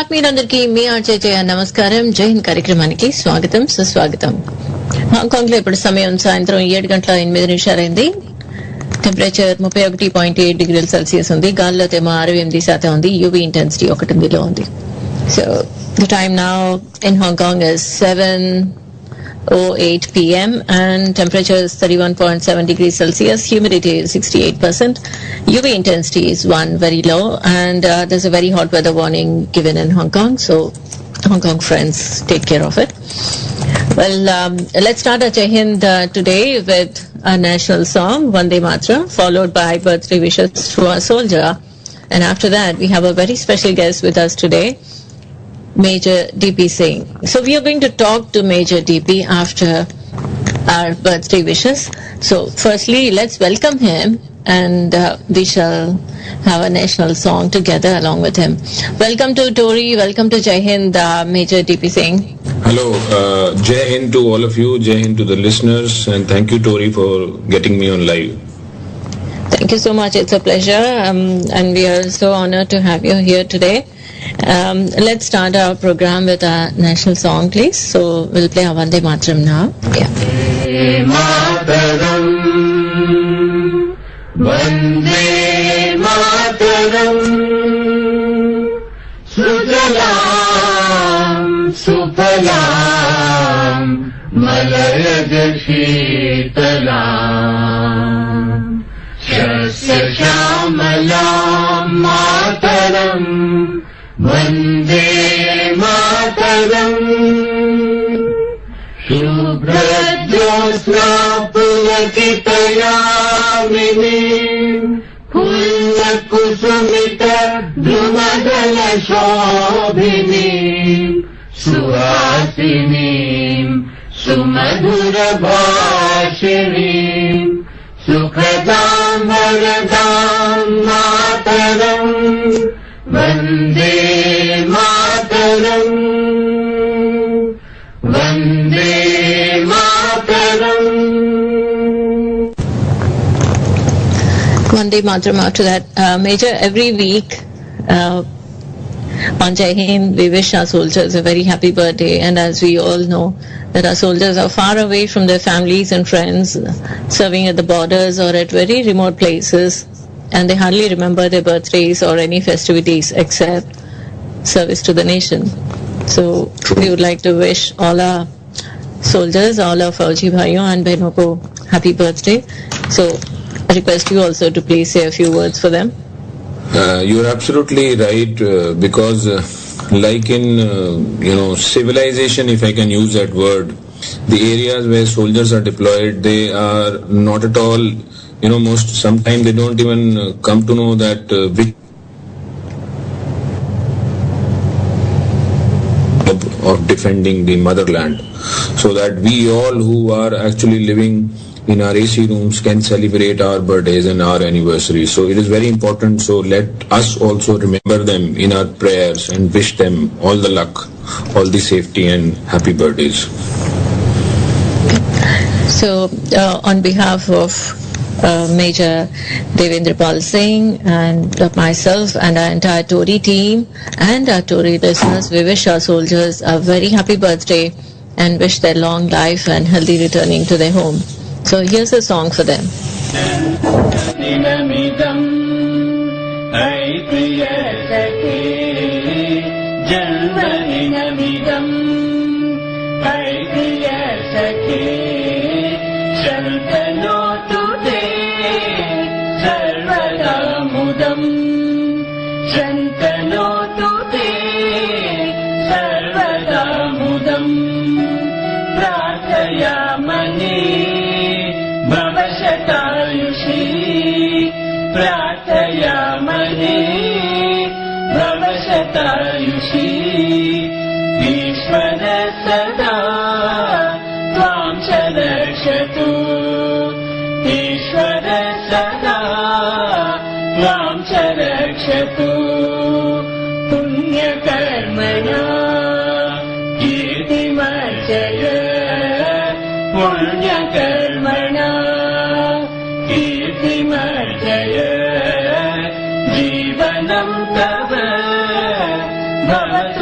ఆత్మీయులందరికీ మీ RJ నమస్కారం. జై హింద్ కార్యక్రమానికి స్వాగతం సుస్వాగతం. హాంకాంగ్ లో ఇప్పుడు సమయం సాయంత్రం 7:08 అయింది. టెంపరేచర్ 31.8 డిగ్రీల సెల్సియస్ ఉంది. గాలిలో తేమ 68% ఉంది. యూవీ ఇంటెన్సిటీ 1 ఉంది. So the time now in Hong Kong is 7:08 p.m. and temperature is 31.7 degrees Celsius. Humidity is 68%. UV intensity is 1, very low, and there's a very hot weather warning given in Hong Kong. So, Hong Kong friends, take care of it. Well, let's start our Jai Hind today with a national song, Vande Mataram, followed by birthday wishes to our soldier. And after that, we have a very special guest with us today, Major DP Singh. So we are going to talk to Major DP after our birthday wishes. So firstly, let's welcome him, and we shall have a national song together along with him. Welcome to Tori, welcome to Jai Hind, Major DP Singh. Hello, Jai Hind to all of you, Jai Hind to the listeners, and thank you Tori for getting me on live. Thank you so much, it's a pleasure, and we are so honored to have you here today. Let's start our program with a national song, please. So we'll play our Vande Mataram now. Yeah. Mataram, Vande Mataram, Sujalam, Sufalam, Malayaj Sheetalam, Shasya Shamalam, Mataram, Vande Mataram, Shubhra-jyosna pulakitayamini, Pulla-kusumita drumadala-shobhini, Suhasini, Sumadhura-bhashini, Sukhadam Varadam Mataram, Vande Mataram, Vande Mataram. Vande Mataram. After that, Major, every week on Jai Hind, we wish our soldiers a very happy birthday, and as we all know that our soldiers are far away from their families and friends, serving at the borders or at very remote places, and they hardly remember their birthdays or any festivities except service to the nation. So we would like to wish all our soldiers, all our Fauji Bhaiyon and Behnon ko happy birthday. So I request you also to please say a few words for them. You're absolutely right, because like in civilization, if I can use that word, the areas where soldiers are deployed, they are not at all, sometimes they don't even come to know that which of defending the motherland, so that we all who are actually living in our AC rooms can celebrate our birthdays and our anniversaries. So it is very important. So let us also remember them in our prayers and wish them all the luck, all the safety and happy birthdays. So on behalf of Major Devendra Pal Singh and myself and our entire Tori team and our Tori listeners, we wish our soldiers a very happy birthday and wish their long life and healthy returning to their home. So here's a song for them. Prathayamani Bhavashatayushi Ishvara sada Tvam Charakshatu Ishvara sada Tvam Charakshatu Punya Karmana Kirti Marjaya Punya Karmana Kirti Marjaya Jivanam Tava Bhavashatayushi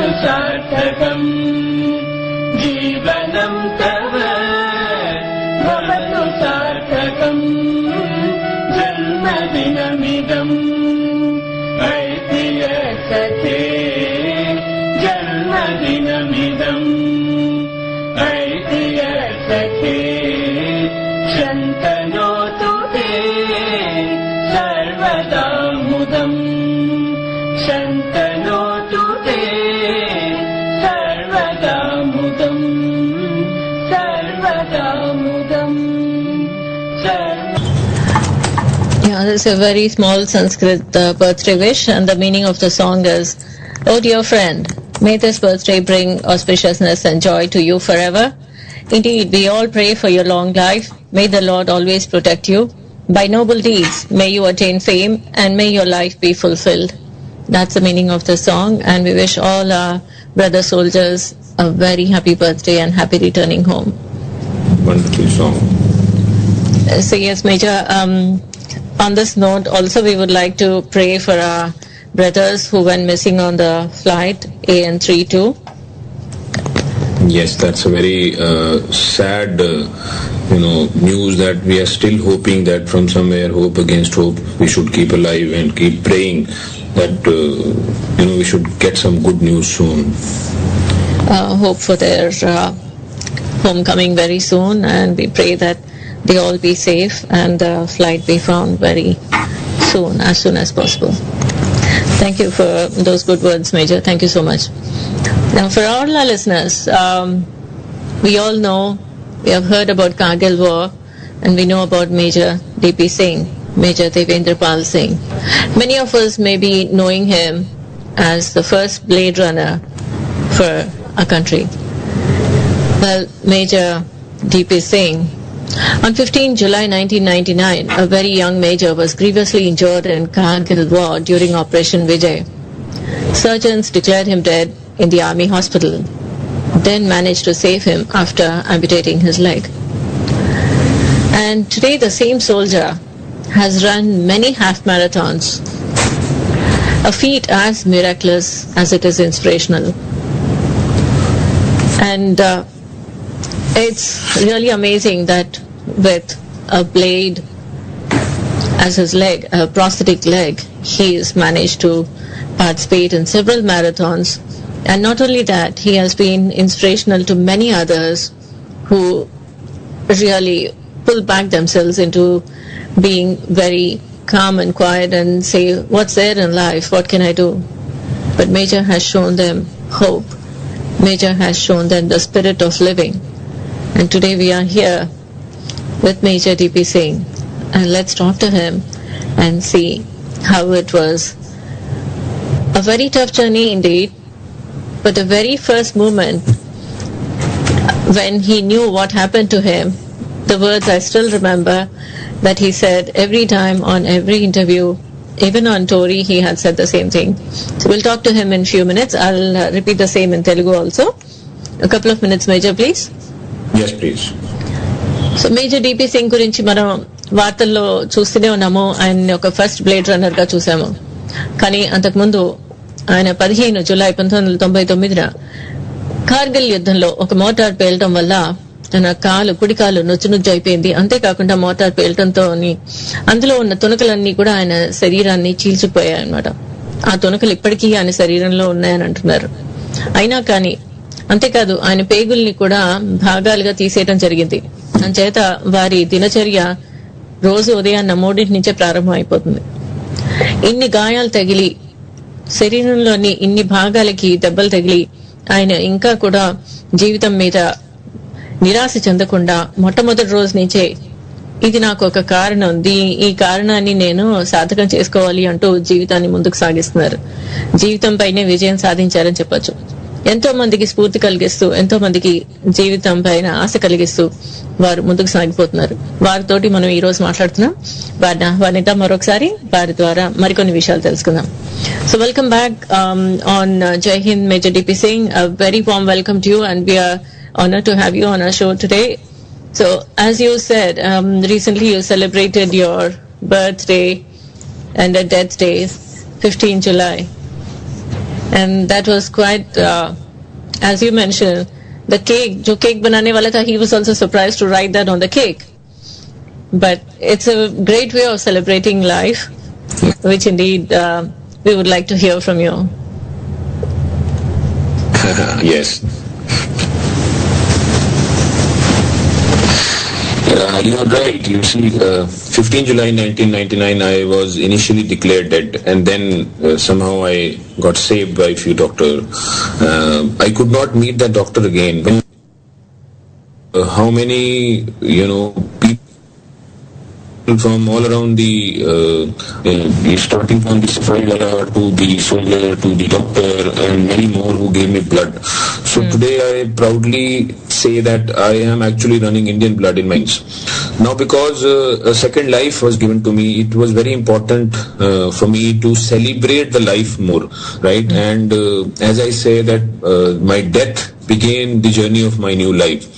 सर्वदा मुदम् शन्तनोतु ते सर्वदा मुदम् सर्वदा मुदम् Yeah, this is a very small Sanskrit birthday wish, and the meaning of the song is, "Oh dear friend, may this birthday bring auspiciousness and joy to you forever. Indeed, we all pray for your long life. May the Lord always protect you. By noble deeds, may you attain fame, and may your life be fulfilled." That's the meaning of the song, and we wish all our brother soldiers a very happy birthday and happy returning home. Wonderful song. So yes, Major, on this note, also we would like to pray for our brothers who went missing on the flight AN32. Yes, that's a very sad, news that we are still hoping that from somewhere, hope against hope, we should keep alive and keep praying that, we should get some good news soon. Hope for their homecoming very soon, and we pray that they all be safe and the flight be found very soon as possible. Thank you for those good words, Major. Thank you so much. Now, for all our listeners, we all know, we have heard about Kargil War, and we know about Major D.P. Singh, Major Devendra Pal Singh. Many of us may be knowing him as the first Blade Runner for our country. Well, Major D.P. Singh, on 15 July 1999, a very young major was grievously injured in Kargil War during Operation Vijay. Surgeons declared him dead in the army hospital, then managed to save him after amputating his leg. And today the same soldier has run many half marathons, a feat as miraculous as it is inspirational. And it's really amazing that with a blade as his leg, a prosthetic leg, he has managed to participate in several marathons. And not only that, he has been inspirational to many others who really pull back themselves into being very calm and quiet and say, what's there in life? What can I do? But Major has shown them hope. Major has shown them the spirit of living. And today we are here with Major D.P. Singh. And let's talk to him and see how it was. A very tough journey indeed. But the very first moment when he knew what happened to him, the words I still remember that he said every time on every interview, even on Tory, he had said the same thing. So we'll talk to him in a few minutes. I'll repeat the same in Telugu also. A couple of minutes, Major, please. Yes, please. So major DP Singh గురించి మనం వార్తల్లో చూస్తూనే ఉన్నాము. ఆయన ఒక first blade runner గా చూసాము. కానీ అంతకుముందు ఆయన 15 జూలై 1999న కార్గిల్ యుద్ధంలో ఒక మోటార్ పేలటం వల్ల తన కుడి కాలు నుజ్జు అయిపోయింది. అంతేకాకుండా మోటార్ పేలటంతో అందులో ఉన్న తునకలన్నీ కూడా ఆయన శరీరాన్ని చీల్చిపోయాయన్నమాట. ఆ తునకలు ఇప్పటికీ ఆయన శరీరంలో ఉన్నాయని అంటున్నారు. అయినా కానీ అంతేకాదు ఆయన పేగుల్ని కూడా భాగాలుగా తీసేయడం జరిగింది. అంచేత వారి దినచర్య రోజు ఉదయాన్న 3 నుంచే ప్రారంభం అయిపోతుంది. ఇన్ని గాయాలు తగిలి శరీరంలోని ఇన్ని భాగాలకి దెబ్బలు తగిలి ఆయన ఇంకా కూడా జీవితం మీద నిరాశ చెందకుండా మొట్టమొదటి రోజు నుంచే ఇది నాకు ఒక కారణం, ఈ కారణాన్ని నేను సాధకం చేసుకోవాలి అంటూ జీవితాన్ని ముందుకు సాగిస్తున్నారు. జీవితం పైనే విజయం సాధించారని చెప్పొచ్చు. ఎంతో మందికి స్ఫూర్తి కలిగిస్తూ, ఎంతో మందికి జీవితం పైన ఆశ కలిగిస్తూ వారు ముందుకు సాగిపోతున్నారు. వారితోటి మనం ఈ రోజు మాట్లాడుతున్నాం. వారిని మరొకసారి వారి ద్వారా మరికొన్ని విషయాలు తెలుసుకుందాం. So welcome back on Jai Hind, Major D.P. Singh. A very warm welcome to you, and we are honored to have you on our show today. So as you said, recently you celebrated your birthday and the death day, 15 July. And that was quite, as you mentioned, the cake, jo cake banane wala tha, he was also surprised to write that on the cake. But it's a great way of celebrating life, which indeed we would like to hear from you. Yes. You're right. You see, 15 July 1999, I was initially declared dead, and then somehow I got saved by a few doctors. I could not meet that doctor again. How many, people from all around starting from the Safari to the soldier to the doctor and many more who gave me blood. So today I proudly say that I am actually running Indian blood in my veins. Now because a second life was given to me, it was very important for me to celebrate the life more, right? And as I say that my death began the journey of my new life.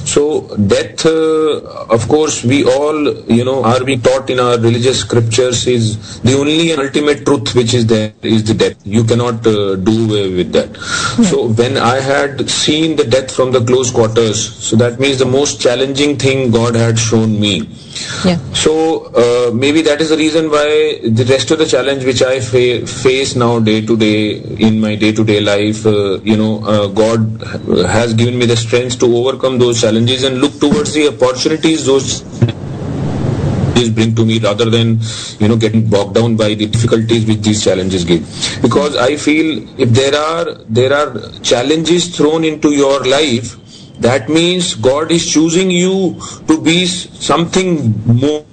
So death, of course, we all, are being taught in our religious scriptures is the only and ultimate truth which is there is the death. You cannot do away with that. So when I had seen the death from the close quarters, so that means the most challenging thing God had shown me. Yeah. So maybe that is the reason why the rest of the challenge which I face now day to day in my day-to-day life, God has given me the strength to overcome those challenges and look towards the opportunities those bring to me rather than getting bogged down by the difficulties which these challenges give. Because I feel if there are challenges thrown into your life, that means God is choosing you to be something more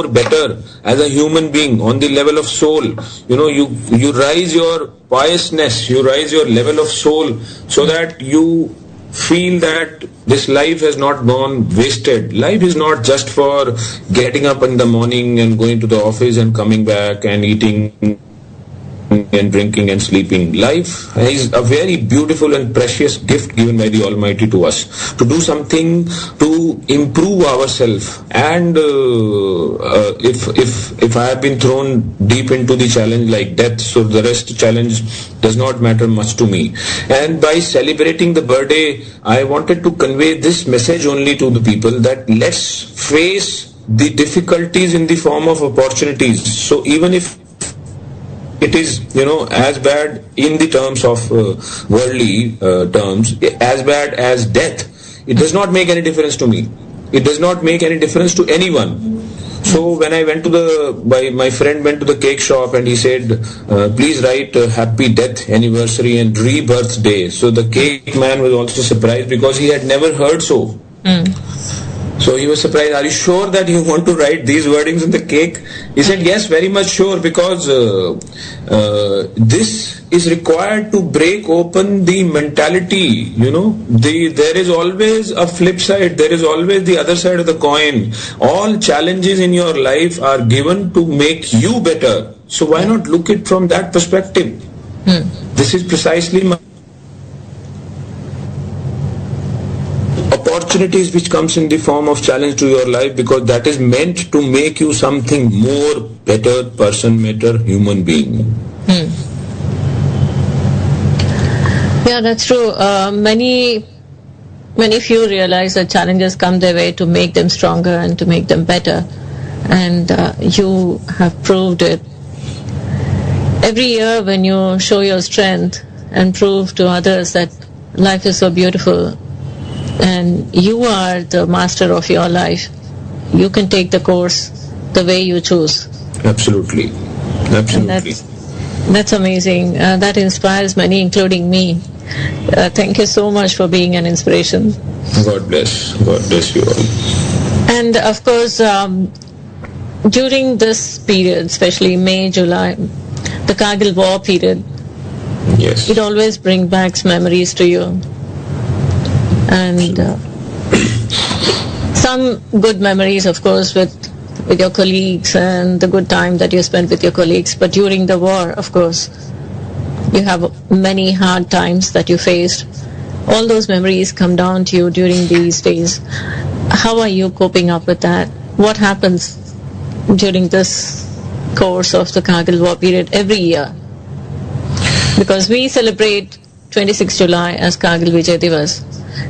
better as a human being on the level of soul. You rise your piousness, you rise your level of soul so that you feel that this life has not gone wasted. Life is not just for getting up in the morning and going to the office and coming back and eating and drinking and sleeping. Life is a very beautiful and precious gift given by the Almighty to us to do something to improve ourselves. And if I have been thrown deep into the challenge like death, so the rest challenge does not matter much to me. And by celebrating the birthday, I wanted to convey this message only to the people that let's face the difficulties in the form of opportunities. So even if it is, as bad in the terms of worldly terms, as bad as death, it does not make any difference to me. It does not make any difference to anyone. So when I went to my friend went to the cake shop and he said, please write happy death anniversary and rebirth day. So the cake man was also surprised because he had never heard so. So he was surprised, are you sure that you want to write these wordings on the cake? He said, yes, very much sure, because this is required to break open the mentality, there is always a flip side, there is always the other side of the coin. All challenges in your life are given to make you better. So why not look it from that perspective? This is precisely my opportunities which comes in the form of challenge to your life, because that is meant to make you something more better person, better human being. Yeah, that's true. Many few realize that challenges come their way to make them stronger and to make them better, and you have proved it. Every year when you show your strength and prove to others that life is so beautiful and you are the master of your life, you can take the course the way you choose. Absolutely. That's amazing. That inspires many, including me. Thank you so much for being an inspiration. God bless you all. And of course, during this period, especially May, July, the Kargil war period, yes, it always brings back memories to you. And some good memories, of course, with your colleagues and the good time that you spent with your colleagues. But during the war, of course, you have many hard times that you faced. All those memories come down to you during these days. How are you coping up with that? What happens during this course of the Kargil war period every year? Because we celebrate 26 July as Kargil Vijay Divas,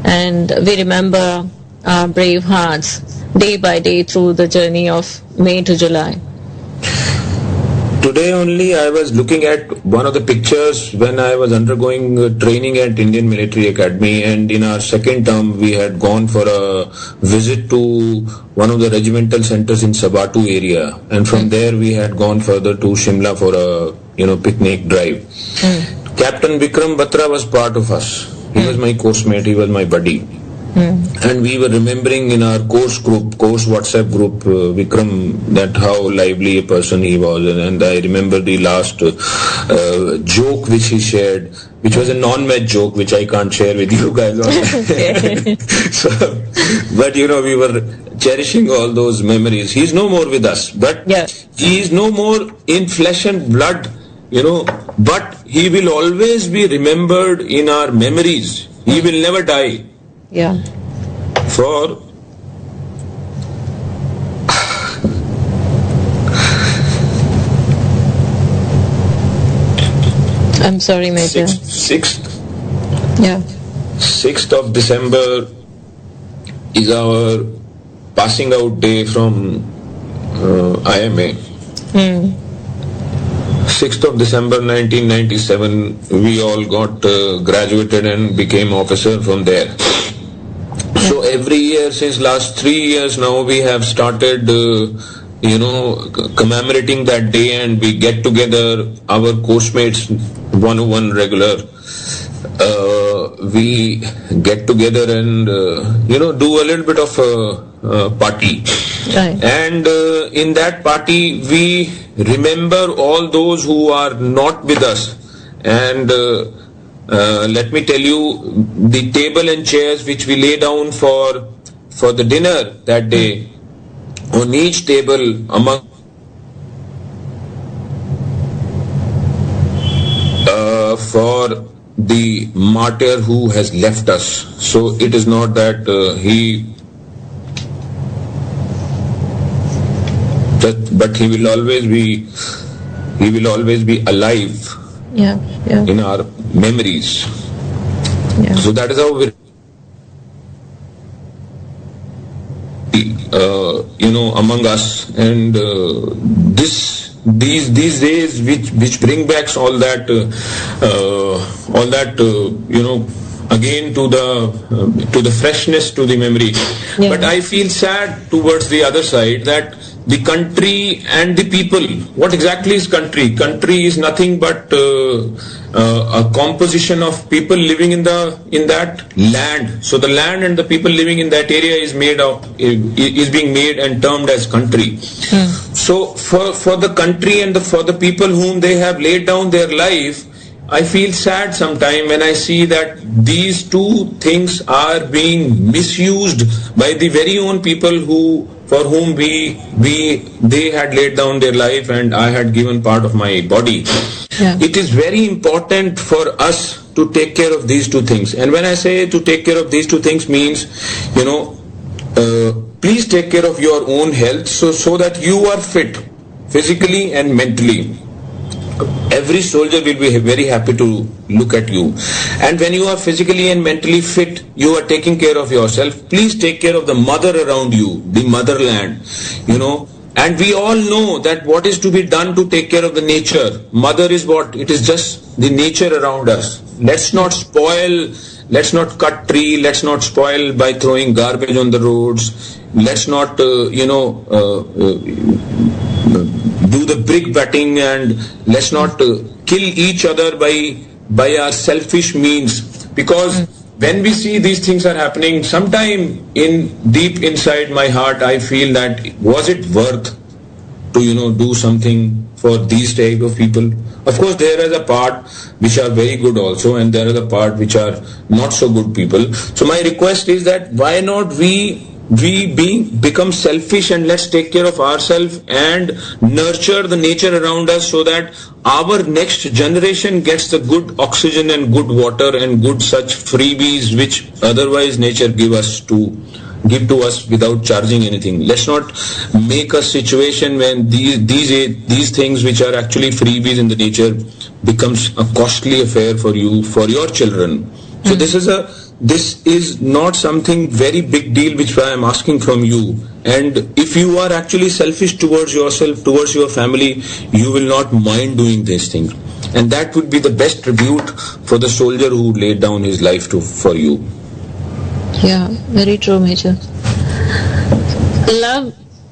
and we remember our brave hearts day by day through the journey of May to July. Today only I was looking at one of the pictures when I was undergoing training at Indian Military Academy, and in our second term we had gone for a visit to one of the regimental centers in Sabatu area, and from there we had gone further to Shimla for a picnic drive. Captain Vikram Batra was part of us. He was my course mate, he was my buddy. And we were remembering in our course WhatsApp group, Vikram, that how lively a person he was. And I remember the last joke which he shared, which was a non-match joke, which I can't share with you guys. So, but we were cherishing all those memories. He's no more with us, but he is no more in flesh and blood, but he will always be remembered in our memories. He will never die. Yeah. For I'm sorry, Major. 6th of December is our passing out day from IMA. 6th of December 1997, we all got graduated and became officer from there. So every year since last 3 years now, we have started, commemorating that day, and we get together, our course mates, 101 regular. We get together and, do a little bit of a party. Right. And in that party, we remember all those who are not with us. And let me tell you, the table and chairs which we lay down for the dinner that day, on each table among for the martyr who has left us. So it is not that but he will always be alive. Yeah. In our memories. Yeah. So that is how we, among us, and these days which bring back all that, again to the freshness, to the memory. Yeah. But I feel sad towards the other side, that the country and the people. What exactly is country? Country is nothing but a composition of people living in that land. So the land and the people living in that area is being made and termed as country. So for the country and for the people whom they have laid down their life, I feel sad sometimes when I see that these two things are being misused by the very own people for whom they had laid down their life, and I had given part of my body. Yeah. It is very important for us to take care of these two things. And when I say to take care of these two things means, please take care of your own health so that you are fit physically and mentally. Every soldier will be very happy to look at you. And when you are physically and mentally fit, you are taking care of yourself. Please take care of the mother around you, the motherland, And we all know that what is to be done to take care of the nature. Mother is what? It is just the nature around us. Let's not spoil, let's not cut tree, let's not spoil by throwing garbage on the roads. Let's not, do the brick batting, and let's not kill each other by our selfish means, because when we see these things are happening, sometime deep inside my heart I feel that was it worth to do something for these type of people. Of course there is a part which are very good also, and there is a part which are not so good people. So my request is that why not we become selfish, and let's take care of ourselves and nurture the nature around us, so that our next generation gets the good oxygen and good water and good such freebies which otherwise nature give to us without charging anything. Let's not make a situation when these things which are actually freebies in the nature becomes a costly affair for you, for your children. So this is this is not something very big deal which I am asking from you. And if you are actually selfish towards yourself, towards your family, you will not mind doing these things. And that would be the best tribute for the soldier who laid down his life for you. Yeah, very true, Major.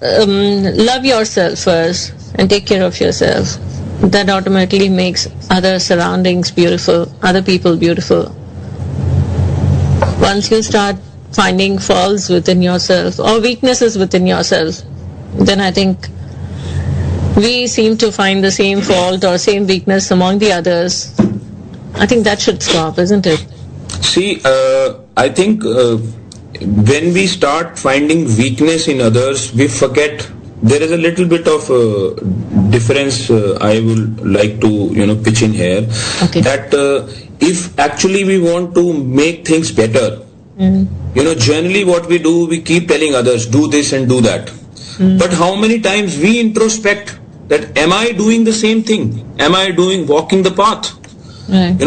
Love yourself first and take care of yourself. That automatically makes other surroundings beautiful, other people beautiful. Once you start finding faults within yourself or weaknesses within yourself, then I think we seem to find the same fault or same weakness among the others. I think that should stop, isn't it? See, I think when we start finding weakness in others, we forget. There is a little bit of difference I would like to pitch in here. Okay. That if actually we want to make things better, generally what we do, we keep telling others, do this and do that. But how many times we introspect that, am I doing the same thing? Am I walking the path? Right.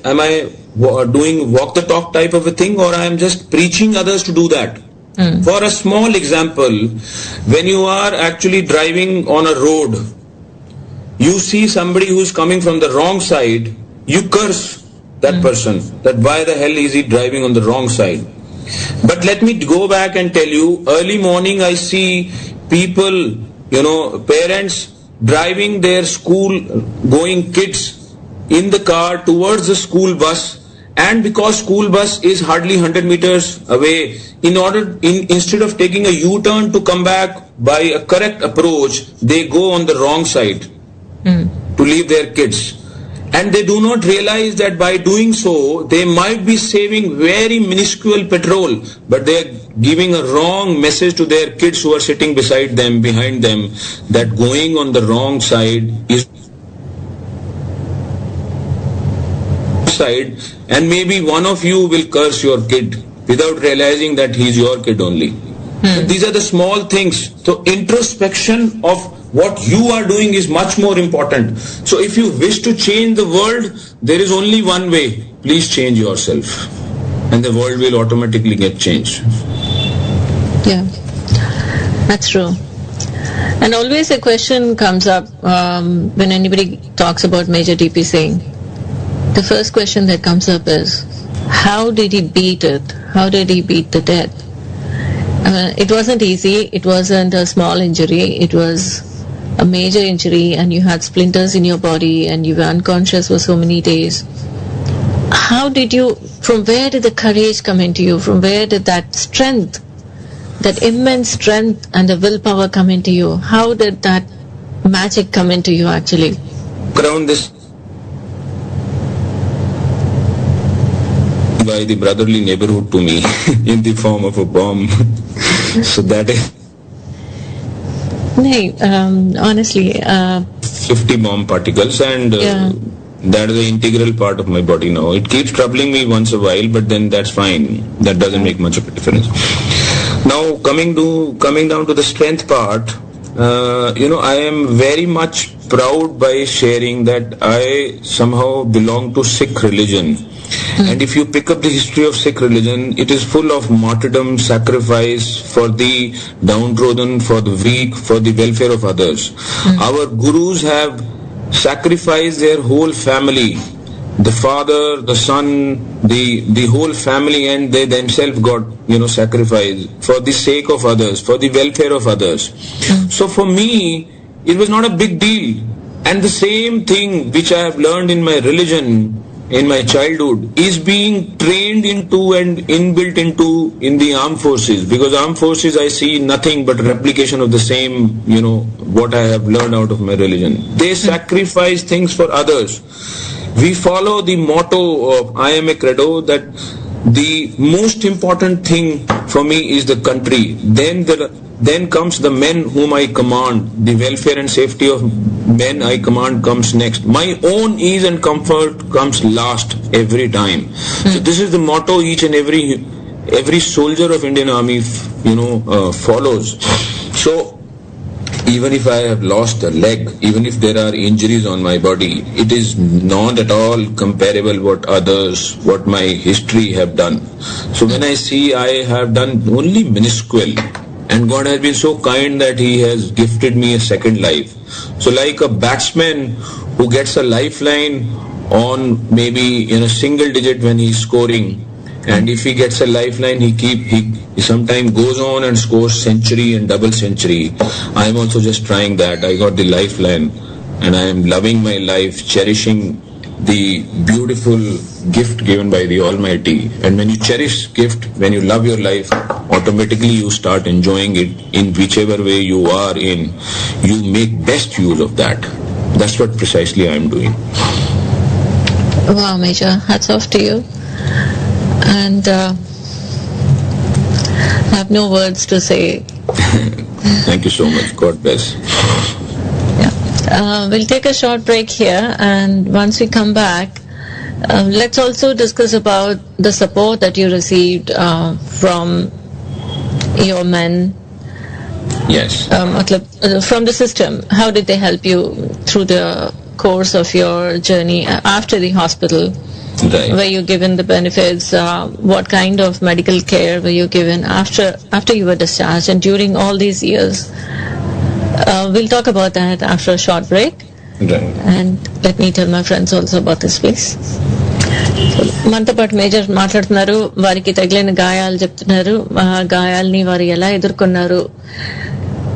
Am I doing walk the talk type of a thing, or I am just preaching others to do that? For a small example, when you are actually driving on a road, you see somebody who's coming from the wrong side, you curse that person, that why the hell is he driving on the wrong side? But let me go back and tell you, early morning I see people, parents driving their school going kids in the car towards the school bus, and because school bus is hardly 100 meters away, instead of taking a U-turn to come back by a correct approach, they go on the wrong side to leave their kids. And they do not realize that by doing so, they might be saving very minuscule petrol, but they are giving a wrong message to their kids who are sitting beside them, behind them, that going on the wrong side is side, and maybe one of you will curse your kid without realizing that he's your kid only. These are the small things. So introspection of what you are doing is much more important. So if you wish to change the world, there is only one way. Please change yourself, and the world will automatically get changed. Yeah, that's true. And always a question comes up when anybody talks about Major DP Singh. The first question that comes up is, how did he beat it? How did he beat the death? It wasn't easy. It wasn't a small injury. It was a major injury, and you had splinters in your body and you were unconscious for so many days. From where did the courage come into you? From where did that strength, that immense strength and the willpower come into you? How did that magic come into you actually? Around this by the brotherly neighborhood to me in the form of a bomb. So that is honestly 50 bomb particles, and that is an integral part of my body now. It keeps troubling me once a while, but then that's fine. That doesn't make much of a difference. Now coming down to the strength part, I am very much proud by sharing that I somehow belong to Sikh religion. And if you pick up the history of Sikh religion, it is full of martyrdom, sacrifice for the downtrodden, for the weak, for the welfare of others. Our gurus have sacrificed their whole family, the father, the son, the whole family, and they themselves got sacrificed for the sake of others, for the welfare of others. So for me, it was not a big deal. And the same thing which I have learned in my religion, in my childhood, is being trained into and inbuilt into in the armed forces, because armed forces I see nothing but replication of the same, what I have learned out of my religion. They sacrifice things for others. We follow the motto of I am a credo, that the most important thing for me is the country. Then comes the men whom I command. The welfare and safety of men I command comes next. My own ease and comfort comes last every time. So this is the motto each and every soldier of Indian Army follows. So even if I have lost a leg, even if there are injuries on my body, it is not at all comparable what my history have done. So when I see I have done only minuscule, and God has been so kind that He has gifted me a second life. So like a batsman who gets a lifeline on maybe in a single digit when he's scoring, and if he gets a lifeline, he sometimes goes on and scores century and double century. I am also just trying that. I got the lifeline, and I am loving my life, cherishing the beautiful gift given by the Almighty. And when you cherish gift, when you love your life, automatically you start enjoying it in whichever way you are in. You make best use of that. That's what precisely I am doing. Wow, Major, hats off to you. And I have no words to say. Thank you so much. God bless. We'll take a short break here, and once we come back, let's also discuss about the support that you received from your men. Yes. From the system. How did they help you through the course of your journey after the hospital? Right. Were you given the benefits? What kind of medical care were you given after you were discharged and during all these years? We'll talk about that after a short break. Right. And let me tell my friends also about this, please. మనతో పాటు major మాట్లాడుతున్నారు. వారికి తగిలిన గాయాలు చెప్తున్నారు. ఆ గాయాలని వారు ఎలా ఎదుర్కొన్నారు,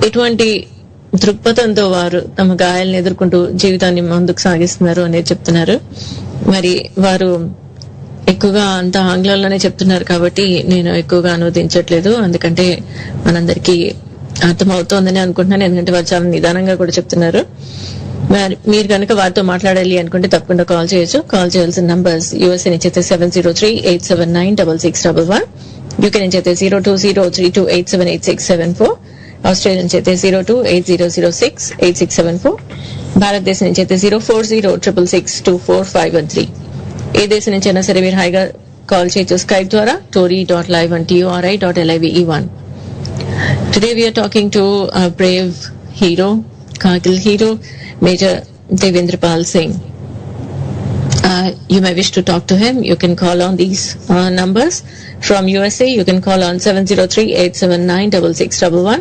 ఎటువంటి దృక్పథంతో వారు తమ గాయాలను ఎదుర్కొంటూ జీవితాన్ని ముందుకు సాగిస్తున్నారు అనేది చెప్తున్నారు. మరి వారు ఎక్కువగా అంతా ఆంగ్లంలోనే చెప్తున్నారు కాబట్టి నేను ఎక్కువగా అనువదించట్లేదు, అందుకంటే మనందరికీ అర్థమవుతోందని అనుకుంటున్నాను. ఎందుకంటే వారు చాలా నిదానంగా కూడా చెప్తున్నారు. మరి మీరు కనుక వారితో మాట్లాడాలి అనుకుంటే తప్పకుండా కాల్ చేయొచ్చు. కాల్ చేయాల్సిన నంబర్స్ యూఎస్ఏ నుంచి అయితే 703-879-6611, యూకే నుంచి అయితే 02032878674, ఆస్ట్రేలియా నుంచి అయితే 0280068674, భారతదేశం నుంచి అయితే 0406662451. ఏ దేశం నుంచి అయినా సరే మీరు హాయిగా కాల్ చేయొచ్చు స్కైప్ ద్వారా tori.live1 Today we are talking to a brave hero, Kargil hero, Major Devendra Pal Singh. You may wish to talk to him. You can call on these numbers. From USA, you can call on 703-879-6611.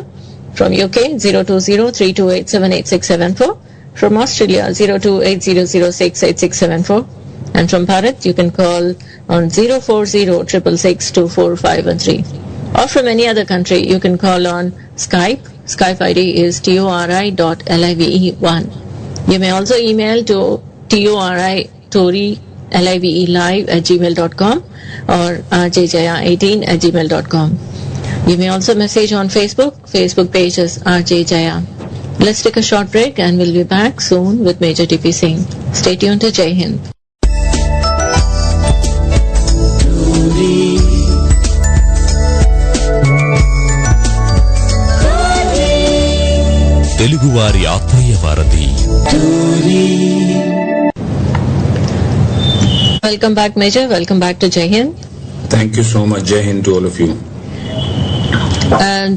From UK, 020-3287-8674. From Australia, 0280068674. And from Bharat, you can call on 040-666-24513. Or from any other country, you can call on Skype. Skype ID is tori.live1. You may also email to tori@gmail.com or rjjaya18@gmail.com. You may also message on Facebook. Facebook page is rjjaya. Let's take a short break and we'll be back soon with Major TP Singh. Stay tuned to Jai Hind. తెలుగువారి ఆత్మీయ వారధి. Welcome back, Major. Welcome back to Jai Hind. Thank you so much. Jai Hind to all of you.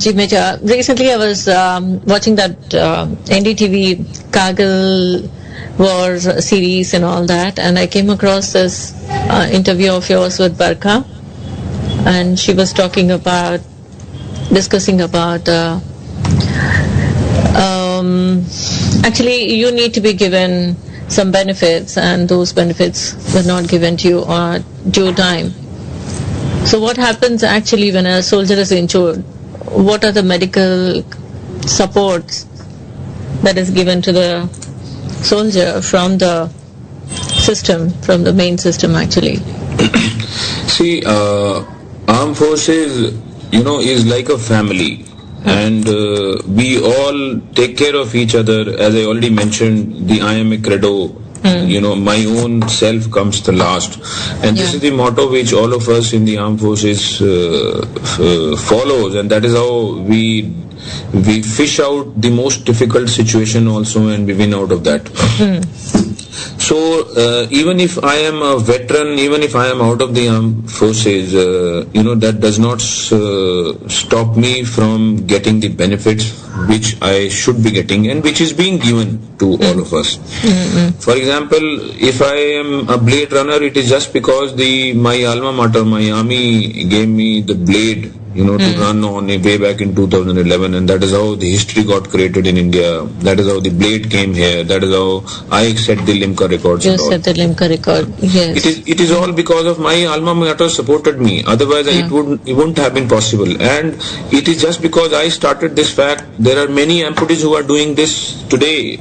Ji Major, recently I was watching that NDTV Kargil war series and all that, and I came across this interview of yours with Barkha, and she was discussing about actually you need to be given some benefits, and those benefits were not given to you at due time. So what happens actually when a soldier is injured? What are the medical supports that is given to the soldier from the system, from the main system actually? See, armed forces, is like a family. And we all take care of each other. As I already mentioned, the I am a credo. My own self comes the last. And this is the motto which all of us in the armed forces follows. And that is how we fish out the most difficult situation also, and we win out of that. So even if I am a veteran, even if I am out of the armed forces, that does not stop me from getting the benefits which I should be getting and which is being given to all of us. For example, if I am a blade runner, it is just because my alma mater, my army, gave me the blade, to run on way back in 2011, and that is how the history got created in India. That is how the blade came here. That is how I set the Limca records. You set the Limca record. Yes. It is all because of my alma mater supported me. Otherwise, it wouldn't have been possible. And it is just because I started this fact. There are many amputees who are doing this today.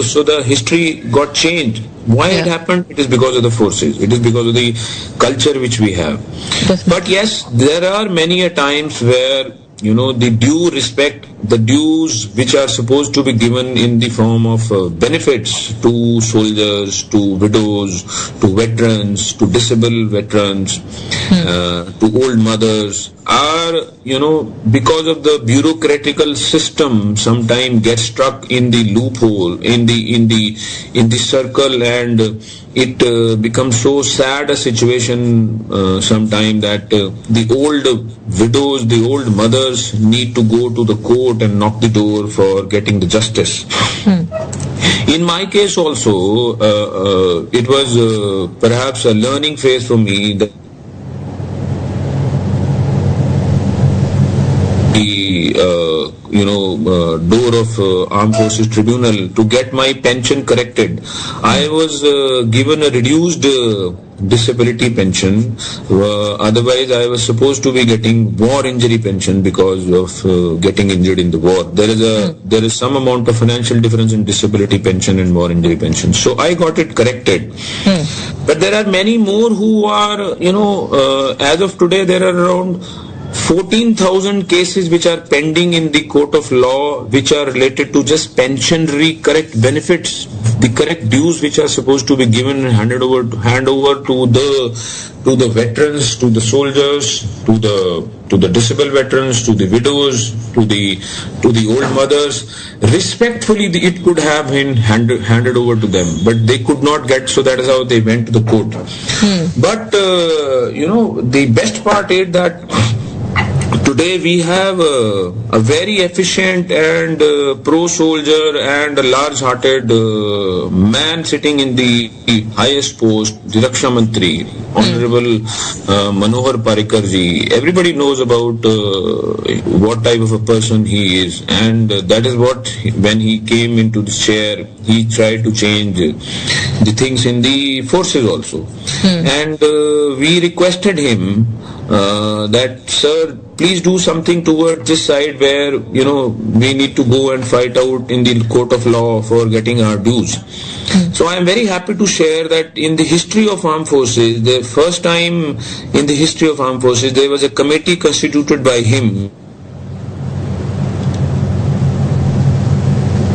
So the history got changed. Why it happened? It is because of the forces. It is because of the culture which we have. Definitely. But yes, there are many a times where, the due respect, the dues which are supposed to be given in the form of benefits to soldiers, to widows, to veterans, to disabled veterans, to old mothers, are, because of the bureaucratical system, sometimes get stuck in the loophole, in the circle, and it becomes so sad a situation sometimes that the old widows, the old mothers need to go to the court and knock the door for getting the justice. In my case also, it was perhaps a learning phase for me that door of Armed Forces Tribunal to get my pension corrected. I was given a reduced disability pension. Otherwise, I was supposed to be getting war injury pension because of getting injured in the war. There is some amount of financial difference in disability pension and war injury pension. So I got it corrected. But there are many more who are, as of today, there are around 14,000 cases which are pending in the court of law, which are related to just pensionary correct benefits, the correct dues which are supposed to be given and hand over to the veterans, to the soldiers, to the disabled veterans, to the widows, to the old mothers. Respectfully, it could have been handed over to them, but they could not get. So that is how they went to the court. But the best part is that today we have a very efficient and pro-soldier and a large-hearted man sitting in the highest post, the Raksha Mantri, Honorable Manohar Parrikar ji. Everybody knows about what type of a person he is, and that is what, when he came into the chair, he tried to change the things in the forces also. And we requested him that, sir, please do something toward this side where, we need to go and fight out in the court of law for getting our dues. So I am very happy to share that in the history of armed forces, the first time in the history of armed forces, there was a committee constituted by him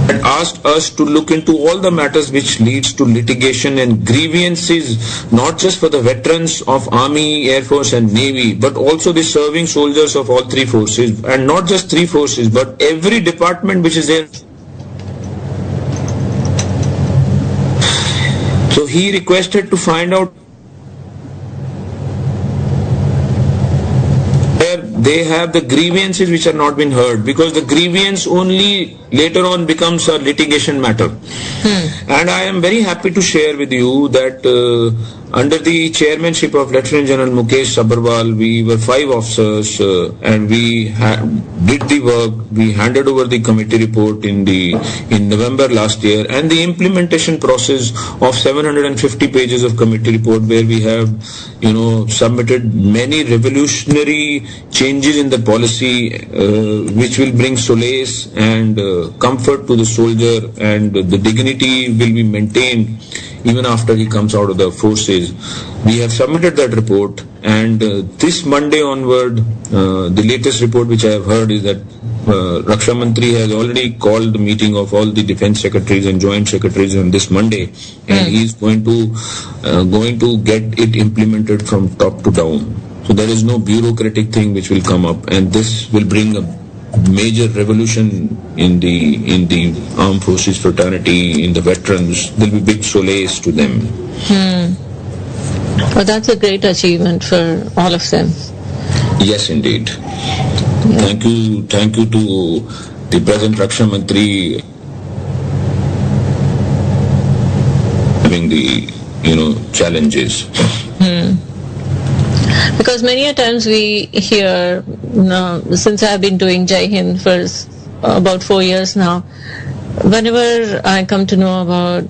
and asked us to look into all the matters which leads to litigation and grievances, not just for the veterans of Army, Air Force and Navy, but also the serving soldiers of all three forces, and not just three forces, but every department which is there. So he requested to find out where they have the grievances which are not been heard, because the grievance only later on becomes a litigation matter. And I am very happy to share with you that under the chairmanship of Lieutenant General Mukesh Sabharwal, we were 5 officers and we did the work. We handed over the committee report in November last year, and the implementation process of 750 pages of committee report, where we have submitted many revolutionary changes in the policy which will bring solace and comfort to the soldier, and the dignity will be maintained even after he comes out of the forces. We have submitted that report, and this Monday onward, the latest report which I have heard is that Raksha Mantri has already called the meeting of all the defense secretaries and joint secretaries on this Monday, and he is going to get it implemented from top to down. So there is no bureaucratic thing which will come up, and this will bring a major revolution in the armed forces fraternity, in the veterans. There will be big solace to them. Well, that's a great achievement for all of them. Yes, indeed. Thank you to the present Raksha Mantri having the, challenges. Because many a times we hear, since I've been doing Jai Hind for about 4 years now, whenever I come to know about,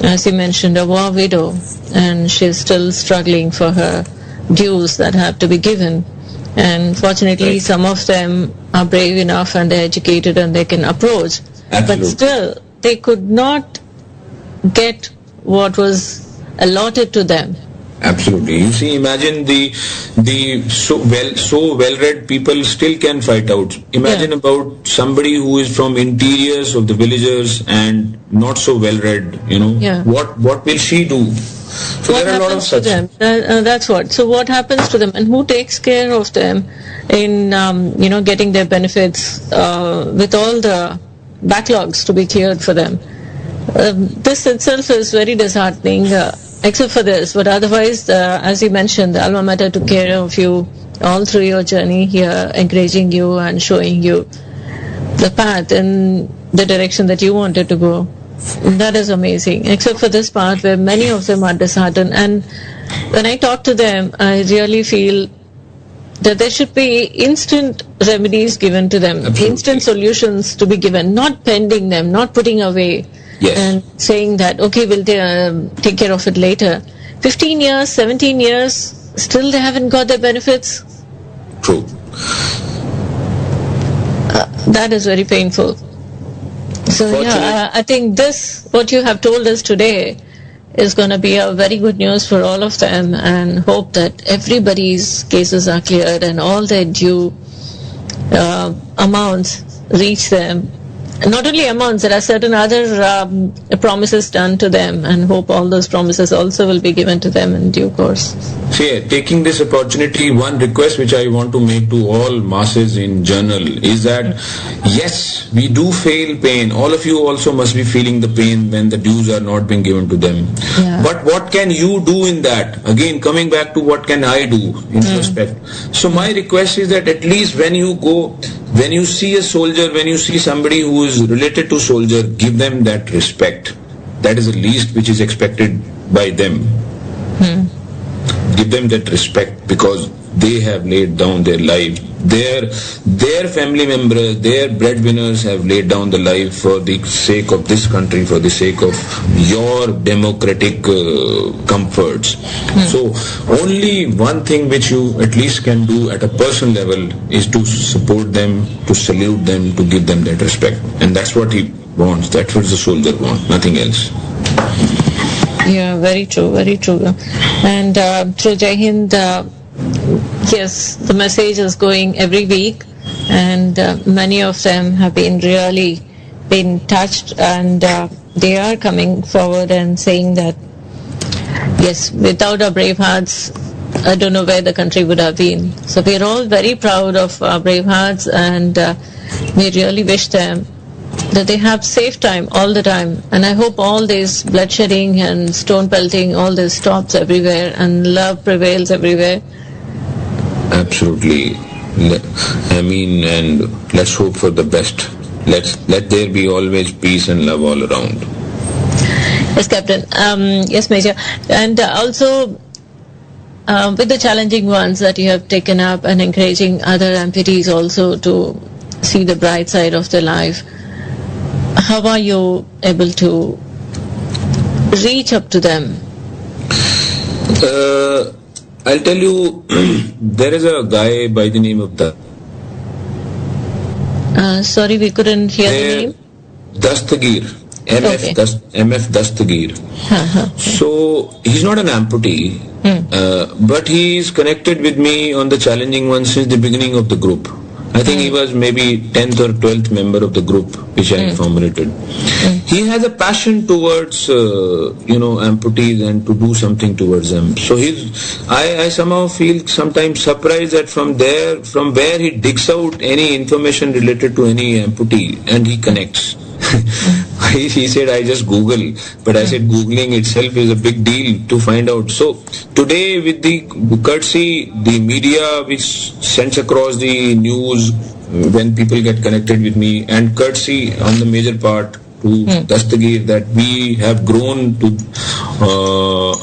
as you mentioned, a war widow, and she's still struggling for her dues that have to be given. And fortunately, Right. some of them are brave enough and they're educated and they can approach. But Absolutely. still, they could not get what was allotted to them. Absolutely. You see, imagine the so well-read people still can fight out. Imagine Yeah. about somebody who is from interiors of the villagers and not so well-read. Yeah. What will she do? So What there are a lot of happens to such. them? That's what. So what happens to them, and who takes care of them in getting their benefits with all the backlogs to be cleared for them? This itself is very disheartening, except for this. But otherwise, as you mentioned, the alma mater took care of you all through your journey here, encouraging you and showing you the path in the direction that you wanted to go. That is amazing, except for this part where many of them are disheartened. And when I talk to them, I really feel that there should be instant remedies given to them, Absolutely. instant solutions to be given, not pending them, not putting away Yes. and saying that, okay, we'll take care of it later. 15 years, 17 years, still they haven't got their benefits. True. That is very painful. So yeah, I think this, what you have told us today, is going to be a very good news for all of them, and hope that everybody's cases are cleared and all their due amounts reach them. And not only amounts, there are certain other promises done to them, and hope all those promises also will be given to them in due course. See, taking this opportunity, one request which I want to make to all masses in general is that, yes, we do feel pain. All of you also must be feeling the pain when the dues are not being given to them. Yeah. But what can you do in that? Again, coming back to what can I do in respect. So my request is that at least when you go, when you see a soldier, when you see somebody who is related to soldier, give them that respect. That is the least which is expected by them. Give them that respect because they have laid down their life. Their family members, their breadwinners have laid down the life for the sake of this country, for the sake of your democratic comforts. So only one thing which you at least can do at a personal level is to support them, to salute them, to give them that respect. And that's what he wants. That's what the soldier wants, nothing else. Yeah, very true, very true. And through Jai Hind, yes, the message is going every week, and many of them have been touched, and they are coming forward and saying that, yes, without our brave hearts, I don't know where the country would have been. So we're all very proud of our brave hearts, and we really wish them that they have safe time all the time. And I hope all this bloodshedding and stone pelting, all this stops everywhere and love prevails everywhere. Absolutely. I mean, and let's hope for the best. Let there be always peace and love all around. Yes, Captain. Yes, Major. And also, with the challenging ones that you have taken up and encouraging other amputees also to see the bright side of their life, how are you able to reach up to them? I'll tell you, there is a guy by the name of Sorry, we couldn't hear the name. Dastagir. Okay. MF Dastagir. So he's not an amputee, but he is connected with me on the challenging one since the beginning of the group. I think he was maybe 10th or 12th member of the group which I formulated. He has a passion towards, amputees and to do something towards them. So I somehow feel sometimes surprised that from where he digs out any information related to any amputee and he connects. He said, I just Google. But I said, Googling itself is a big deal to find out. So today, with the courtesy, the media which sends across the news when people get connected with me, and courtesy on the major part to Dastagir, that we have grown to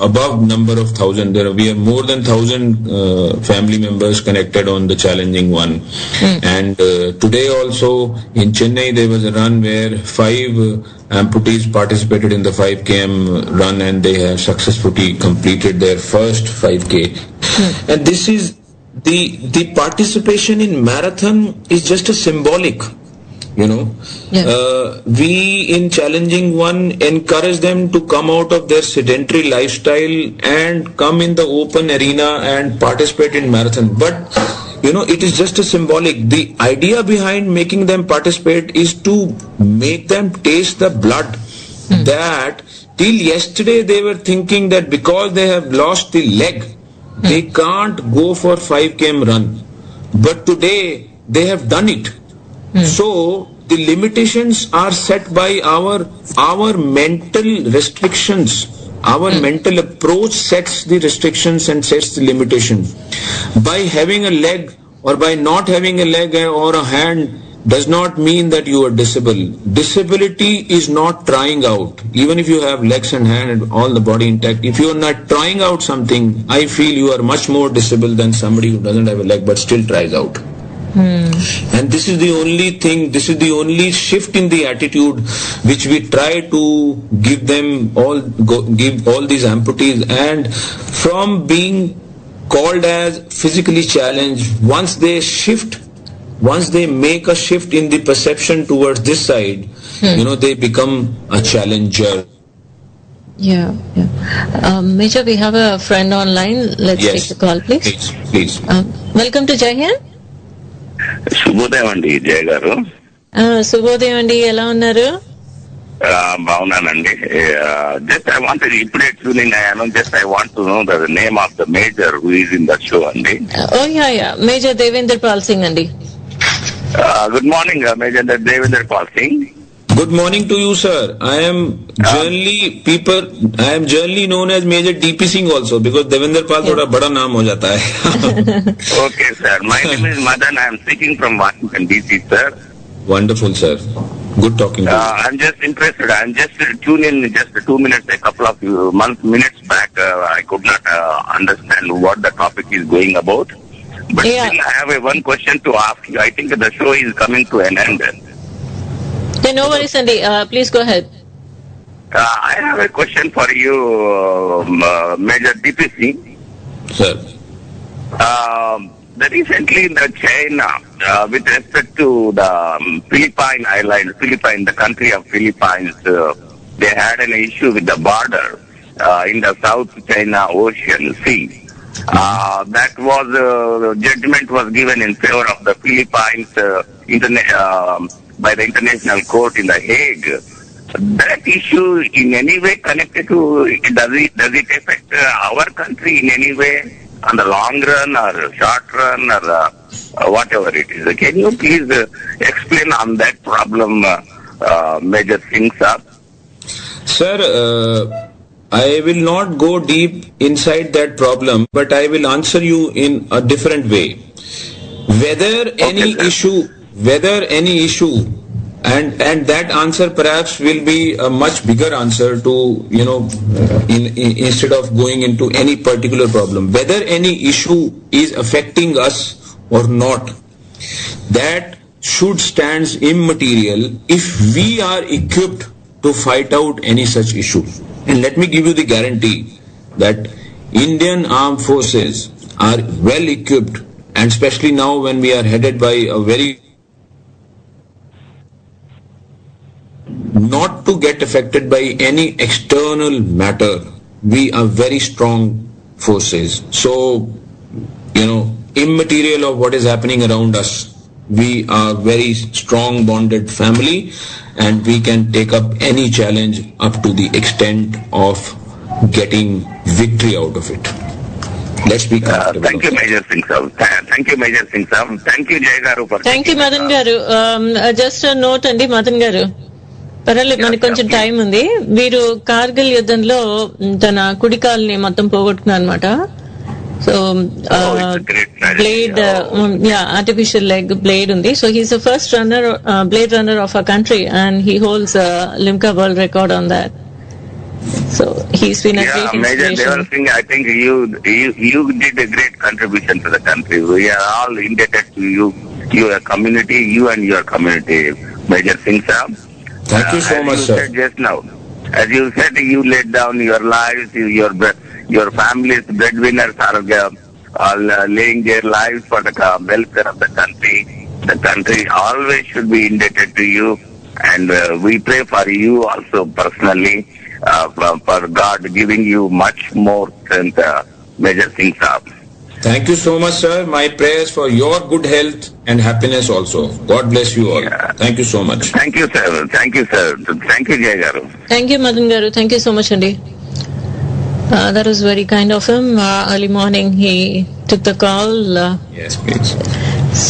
above number of 1,000. We have more than 1,000 family members connected on the challenging one. And today also in Chennai there was a run where 5 amputees participated in the 5 km run, and they have successfully completed their first 5K. And this is the participation in marathon is just a symbolic. We in challenging one encourage them to come out of their sedentary lifestyle and come in the open arena and participate in marathon. But it is just a symbolic. The idea behind making them participate is to make them taste the blood. That till yesterday they were thinking that because they have lost the leg, they can't go for 5 km run. But today they have done it. So the limitations are set by our mental restrictions. Our mental approach sets the restrictions and sets the limitations. By having a leg or by not having a leg or a hand does not mean that you are disabled. Disability is not trying out. Even if you have legs and hands and all the body intact, if you are not trying out something, I feel you are much more disabled than somebody who doesn't have a leg but still tries out. And this is the only thing, this is the only shift in the attitude which we try to give them give all these amputees. And from being called as physically challenged, once they make a shift in the perception towards this side, they become a challenger. Yeah. Major, we have a friend online. Let's take the call, please. Please. Welcome to Jai Hind. శుభోదయం అండి జయ గారు. శుభోదయం అండి, ఎలా ఉన్నారు? బాగున్నానండి. Just I want ఇప్పుడే tuning అయ్యాను. Just I want to know the name of the major who is in the show అండి. మేజర్ దేవేందర్ పాల్ సింగ్ అండి. Good morning major Devender Pal Singh. Good morning to you, sir. I am generally known as Major DP Singh also, because Devendra Pal thoda bada naam ho jata hai. Okay, sir. My name is Madan. I am speaking from Washington DC, sir. Wonderful, sir. Good talking to you. I'm just interested. I'm just tuned in just 2 minutes, a couple of minutes back. I could not understand what the topic is going about. But still I have one question to ask you. I think the show is coming to an end. No worries, Andy. Please go ahead. I have a question for you, Major DPC. Sir. Recently in China, with respect to the Philippine Islands, the country of Philippines, they had an issue with the border in the South China Ocean Sea. That was judgment was given in favor of the Philippines by the International Court in The Hague. That issue in any way connected to, does it affect our country in any way on the long run or short run or whatever it is? Can you please explain on that problem, Major Singh Saab? Sir, I will not go deep inside that problem, but I will answer you in a different way. Whether any issue, and that answer perhaps will be a much bigger answer to, instead of going into any particular problem, whether any issue is affecting us or not, that should stand immaterial if we are equipped to fight out any such issue. And let me give you the guarantee that Indian armed forces are well equipped, and especially now when we are headed by a very not to get affected by any external matter. We are very strong forces. So, immaterial of what is happening around us, we are very strong bonded family, and we can take up any challenge up to the extent of getting victory out of it. Let's be comfortable. Thank you, Major Singh Saab. Thank you, Major Singh Saab. Thank you, Jay Garu. Thank you, Madan Garu. Just a note, Andy, Madan Garu. పర్వాలేదు, మనకి కొంచెం time ఉంది. వీరు కార్గిల్ యుద్ధంలో తన కుడికాల్ని మొత్తం పోగొట్టుకున్నారు అనమాట. So blade, artificial leg blade ఉంది. So he's the first runner, blade runner of our country, and he holds Limca world record on that. So he's been a great Major inspiration. Deval Singh, I think you did a great contribution to the country. We are all indebted to you, your community, you and your community, Major Singh sir. Thank you so much, As you sir. said just now, as you said, you laid down your lives, your family's breadwinners are laying their lives for the welfare of the country. The country always should be indebted to you, and we pray for you also personally. For God giving you much more strength, Major Singh Saab. Thank you so much, sir. My prayers for your good health and happiness also. God bless you all. Yeah. Thank you so much. Thank you, sir. Thank you, sir. Thank you, Jay Garu. Thank you, Madan Garu. Thank you so much, Andy. That was very kind of him. Early morning, he took the call. Yes, please.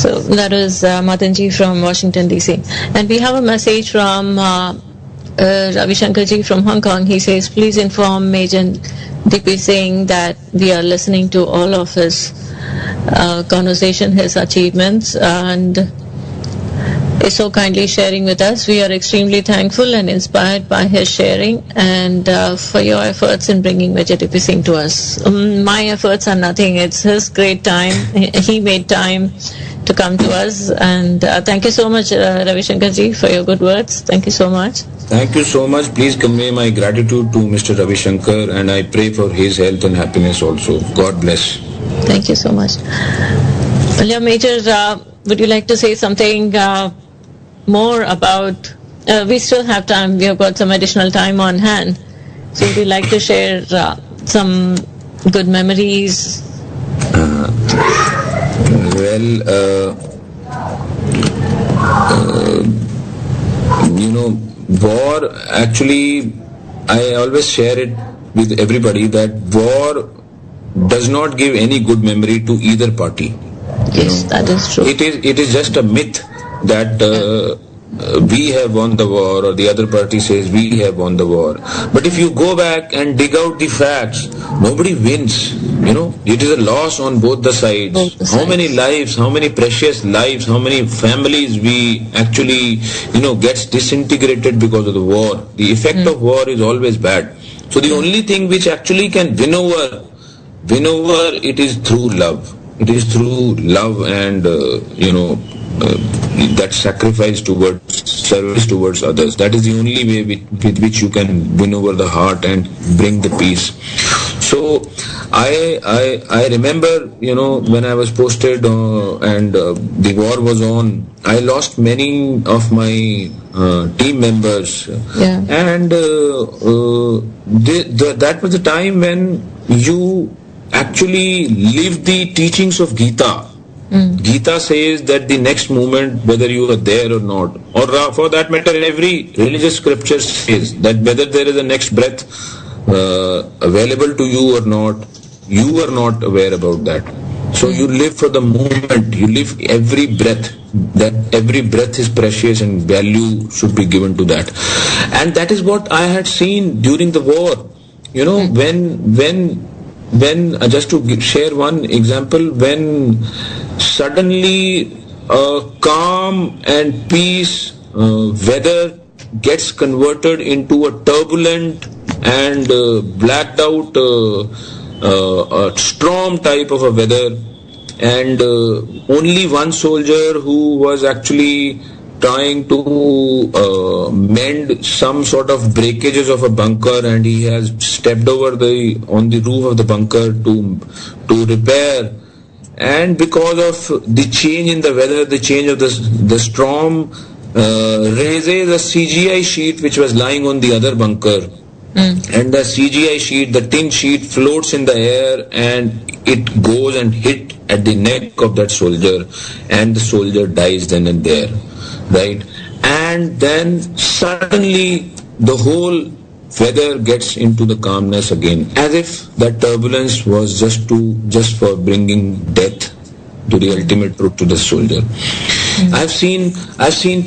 So that was Madanji from Washington, D.C. And we have a message from Ravi Shankarji from Hong Kong. He says, please inform Major D.P. Singh that we are listening to all of his conversation, his achievements, and is so kindly sharing with us. We are extremely thankful and inspired by his sharing, and for your efforts in bringing Major D.P. Singh to us. My efforts are nothing. It's his great time. He made time to come to us, and thank you so much, Ravi Shankarji, for your good words. Thank you so much. Thank you so much. Please convey my gratitude to Mr. Ravi Shankar, and I pray for his health and happiness also. God bless. Thank you so much. Well, yeah, Major, would you like to say something more about? We still have time. We have got some additional time on hand. So would you like to share some good memories? Well, war, actually, I always share it with everybody that war does not give any good memory to either party. Yes, that is true. It is just a myth that we have won the war, or the other party says we have won the war. But if you go back and dig out the facts, nobody wins. It is a loss on both the sides. How many lives, how many precious lives, how many families we actually, gets disintegrated because of the war. The effect of war is always bad. So the only thing which actually can win over, it is through love. It is through love and, that sacrifice towards service towards others. That is the only way with which you can win over the heart and bring the peace. So I remember, when I was posted and the war was on, I lost many of my team members. Yeah. And that was the time when you actually live the teachings of Gita. Gita says that the next moment, whether you are there or not, or for that matter, every religious scripture says that whether there is a next breath available to you or not, you are not aware about that. So you live for the moment, you live every breath, that every breath is precious and value should be given to that. And that is what I had seen during the war. When just to share one example, when suddenly calm and peace weather gets converted into a turbulent and blacked out storm type of a weather, and only one soldier who was actually trying to mend some sort of breakages of a bunker, and he has stepped over on the roof of the bunker to repair. And because of the change in the weather, the change of the storm raises a CGI sheet which was lying on the other bunker. And the CGI sheet, the tin sheet, floats in the air and it goes and hit at the neck of that soldier, and the soldier dies then and there. Right? And then suddenly the whole weather gets into the calmness again, as if that turbulence was just for bringing death to the ultimate truth to the soldier. I've seen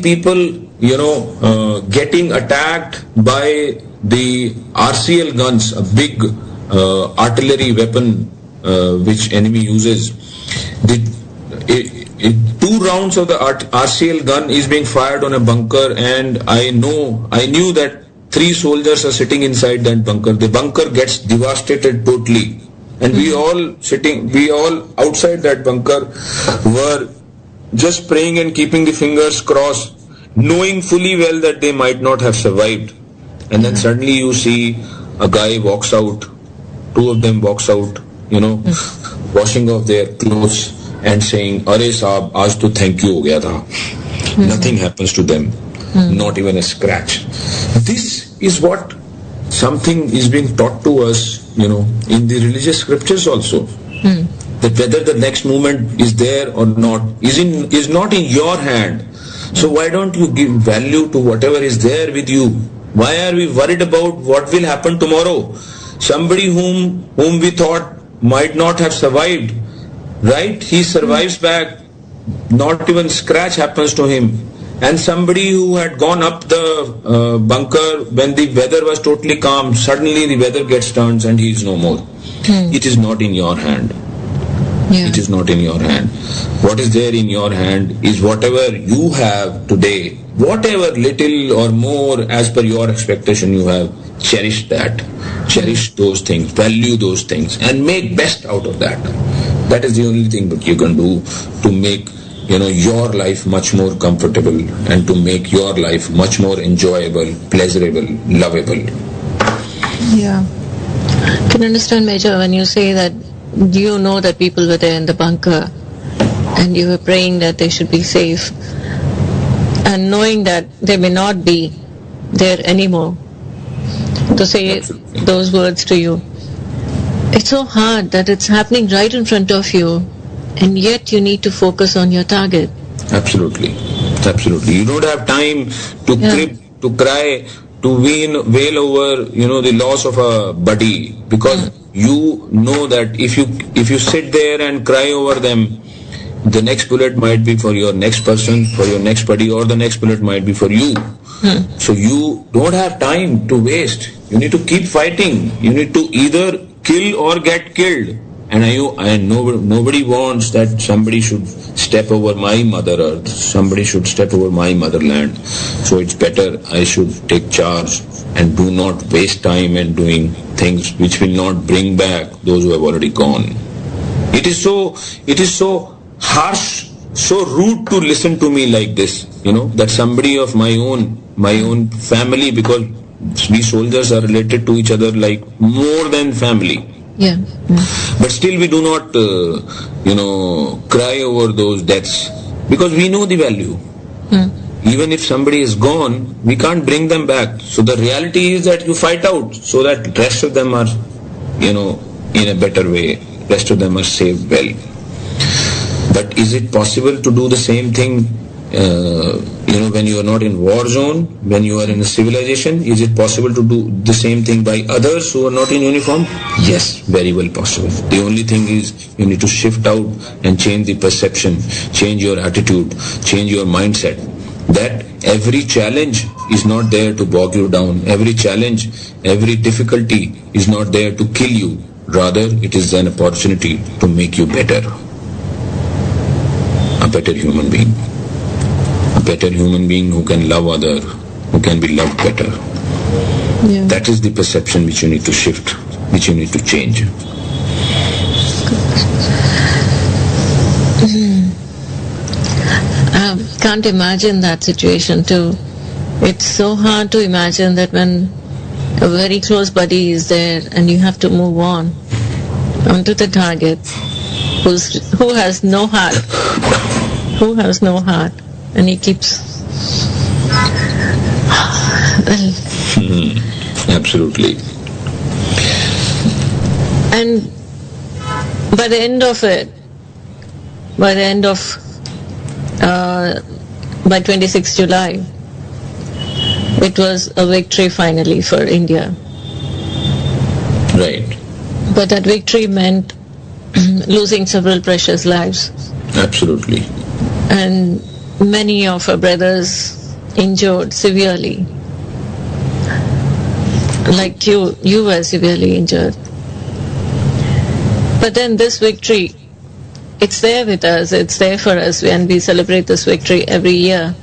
people getting attacked by the RCL guns, a big artillery weapon which enemy uses. Two rounds of the RCL gun is being fired on a bunker, and I knew that 3 soldiers are sitting inside that bunker. The bunker gets devastated totally, and we all outside that bunker were just praying and keeping the fingers crossed, knowing fully well that they might not have survived. And then suddenly you see a guy walks out, 2 of them walks out, washing off their clothes and saying, "Arey saab, aaj to thank you ho gaya tha." Nothing happens to them, not even a scratch. This is what something is being taught to us, in the religious scriptures also. That whether the next movement is there or not is not in your hand. So why don't you give value to whatever is there with you? Why are we worried about what will happen tomorrow? Somebody whom we thought might not have survived, right? He survives back, not even scratch happens to him. And somebody who had gone up the bunker when the weather was totally calm, suddenly the weather gets turned and he is no more. It is not in your hand. It is not in your hand. What is there in your hand is whatever you have today, whatever little or more as per your expectation you have. Cherish that. Cherish those things. Value those things and make best out of that. That is the only thing that you can do to make your life much more comfortable and to make your life much more enjoyable, pleasurable, lovable. Yeah. Can understand, Major, when you say that that people were there in the bunker and you were praying that they should be safe, and knowing that they may not be there anymore, to say Absolutely. those words to you. It's so hard that it's happening right in front of you, and yet you need to focus on your target. Absolutely. You don't have time to crib, to cry, to wail over, the loss of a buddy, because you know that if you sit there and cry over them, the next bullet might be for your next person, for your next buddy, or the next bullet might be for you. So you don't have time to waste. You need to keep fighting. You need to either kill or get killed. And nobody wants that somebody should step over my Mother Earth, somebody should step over my motherland. So it's better I should take charge and do not waste time in doing things which will not bring back those who have already gone. It is so harsh, so rude to listen to me like this, that somebody of my own family, because we soldiers are related to each other like more than family. Yeah. But still we do not, cry over those deaths, because we know the value. Even if somebody is gone, we can't bring them back. So the reality is that you fight out so that rest of them are, in a better way. Rest of them are saved well. But is it possible to do the same thing, when you are not in war zone, when you are in a civilization? Is it possible to do the same thing by others who are not in uniform? Yes, very well possible. The only thing is you need to shift out and change the perception, change your attitude, change your mindset. That every challenge is not there to bog you down. Every challenge, every difficulty is not there to kill you. Rather, it is an opportunity to make you better. A better human being. A better human being who can love others, who can be loved better. Yeah. That is the perception which you need to shift, which you need to change. I can't imagine that situation too. It's so hard to imagine that when a very close buddy is there and you have to move onto the target, who has no heart, and he keeps. Well, Absolutely. and by the end of by 26 July, it was a victory finally for India. Right. But that victory meant losing several precious lives. Absolutely. And many of our brothers injured severely. Like you were severely injured. But then this victory, it's there with us, it's there for us, and we celebrate this victory every year.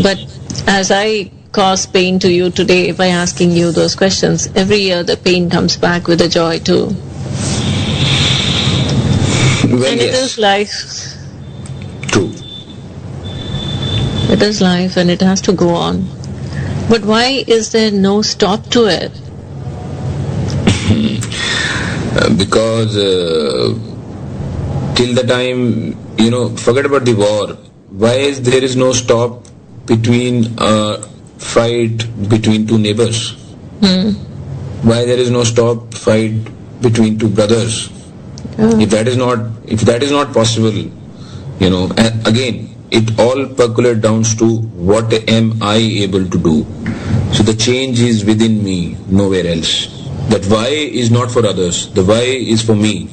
But as I cause pain to you today by asking you those questions, every year the pain comes back with a joy too. Well, And it yes, is life. true. It is life and it has to go on. But why is there no stop to it? Because till the time, forget about the war. Why is there is no stop between a fight between two neighbors? Why there is no stop fight between two brothers? If that is not possible, and again, it all percolates down to what am I able to do? So the change is within me, nowhere else. That why is not for others. The why is for me.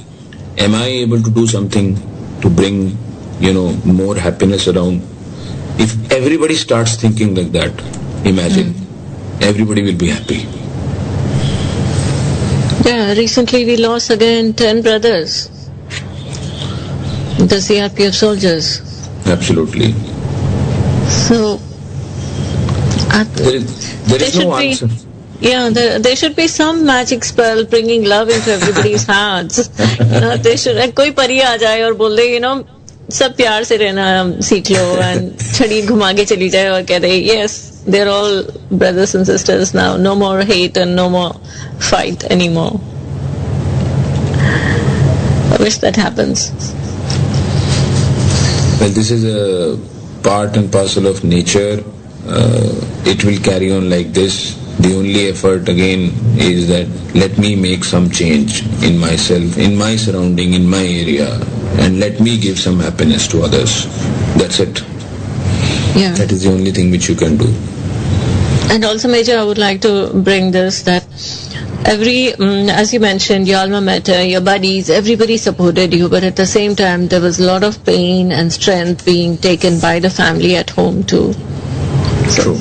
Am I able to do something to bring, more happiness around? If everybody starts thinking like that, imagine, everybody will be happy. Yeah, recently we lost again 10 brothers. The CRPF soldiers. Absolutely. So, There is no answer. there should be some magic spell bringing love into everybody's hearts. They should. कोई परी आ जाए और बोल दे, सब प्यार से रहना सीख लो, and छड़ी घुमा के चली जाए और कह दे, yes, they're all brothers and sisters now. No more hate and no more fight anymore. I wish that happens. Well, this is a part and parcel of nature. It will carry on like this. The only effort again is that let me make some change in myself, in my surrounding, in my area, and let me give some happiness to others. That's it. Yeah. That is the only thing which you can do. And also, Major, I would like to bring this that every, as you mentioned, your alma mater, your buddies, everybody supported you, but at the same time, there was a lot of pain and strength being taken by the family at home too. True.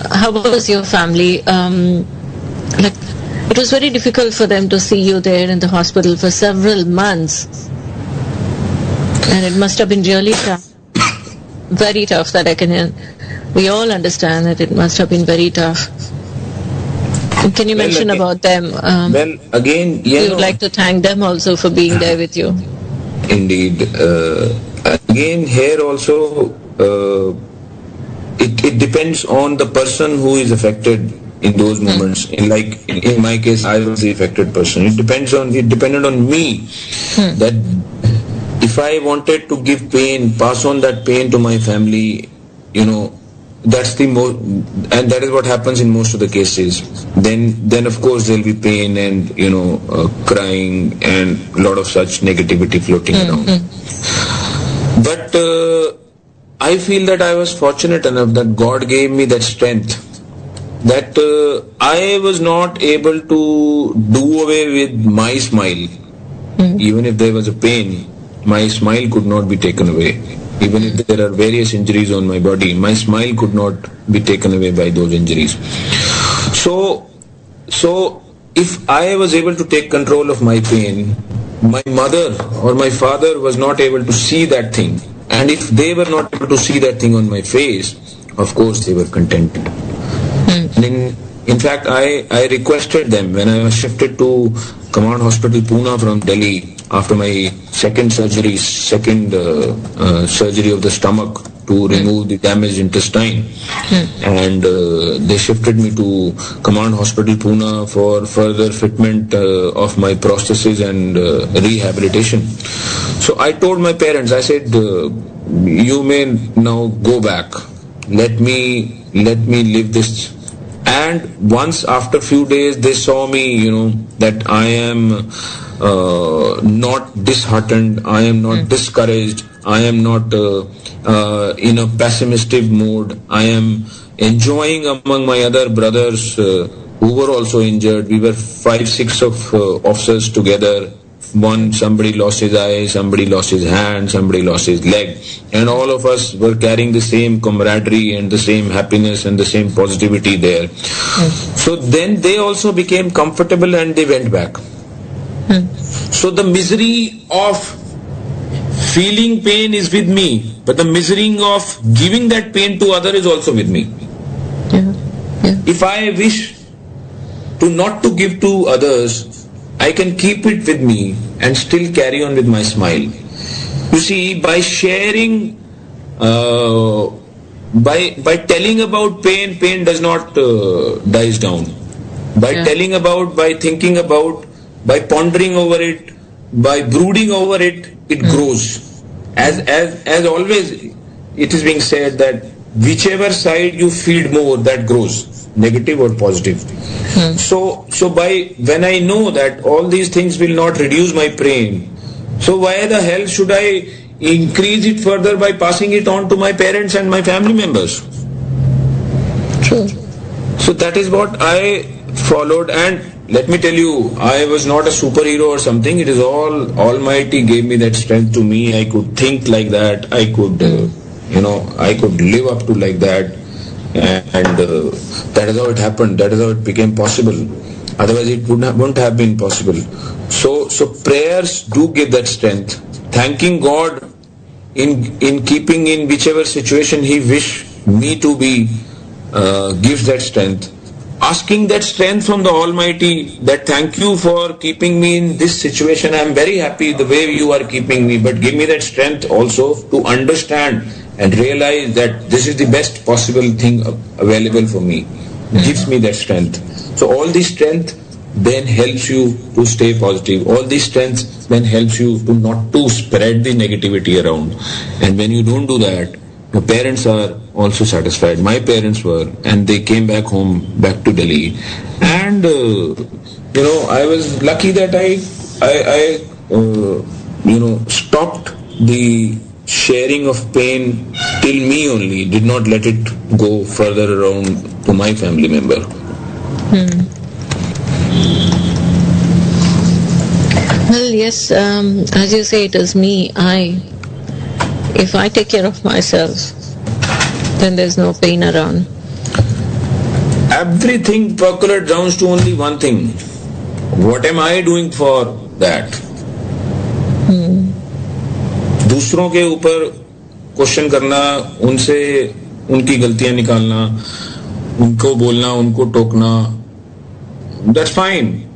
How was your family? It was very difficult for them to see you there in the hospital for several months. And it must have been really tough. Very tough, that I can hear. We all understand that it must have been very tough. Can you mention about them? Again, we would like to thank them also for being there with you. Indeed. Again, here also, it depends on the person who is affected in those moments. In my case, I was the affected person. It depended on me that if I wanted to give pain, pass on that pain to my family, that's the and that is what happens in most of the cases. Then of course there'll be pain and crying and a lot of such negativity floating around. But I feel that I was fortunate enough that God gave me that strength, that I was not able to do away with my smile. Even if there was a pain, my smile could not be taken away. Even if there are various injuries on my body, my smile could not be taken away by those injuries. So if I was able to take control of my pain, my mother or my father was not able to see that thing. And if they were not able to see that thing on my face, of course they were contented. And in fact, I requested them when I was shifted to Command Hospital Pune from Delhi after my second surgery of the stomach to remove the damaged intestine. And they shifted me to Command Hospital Pune for further fitment of my prosthesis and rehabilitation. So I told my parents, I said, you may now go back. Let me live this. And once after few days they saw me, that I am not disheartened, I am not discouraged, I am not in a pessimistic mode. I am enjoying among my other brothers who were also injured. We were 5-6 of officers together, somebody lost his eye, somebody lost his hand, somebody lost his leg, and all of us were carrying the same camaraderie and the same happiness and the same positivity there. So then they also became comfortable and they went back. So the misery of feeling pain is with me, but the misery of giving that pain to other is also with me. If I wish to not to give to others, I can keep it with me and still carry on with my smile. You see, by sharing, by telling about pain, pain does not dies down. By telling about, by thinking about, by pondering over it, by brooding over it, it grows. As always, it is being said that whichever side you feed more, that grows, negative or positive. So when I know that all these things will not reduce my pain, so why the hell should I increase it further by passing it on to my parents and my family members? True. So that is what I followed, and let me tell you, I was not a superhero or something. It is all Almighty gave me that strength to me. I could think like that. I could, I could live up to like that. And that is how it happened. That is how it became possible. Otherwise, it wouldn't have been possible. So prayers do give that strength. Thanking God in keeping in whichever situation He wish me to be gives that strength. Asking that strength from the Almighty, that thank you for keeping me in this situation. I am very happy the way you are keeping me, but give me that strength also to understand and realize that this is the best possible thing available for me. Gives me that strength. So all this strength then helps you to stay positive. All this strength then helps you to not to spread the negativity around. And when you don't do that, your parents are also satisfied. My parents were, and they came back home, back to Delhi. And I was lucky that I stopped the sharing of pain till me only, did not let it go further around to my family member. Well, yes, as you say, it is me, if I take care of myself, then there's no pain around. Everything percolates down to only one thing. What am I doing for that? दूसरों के ऊपर question करना, उनसे उनकी गलतियां निकालना, उनको बोलना, उनको टोकना, that's fine.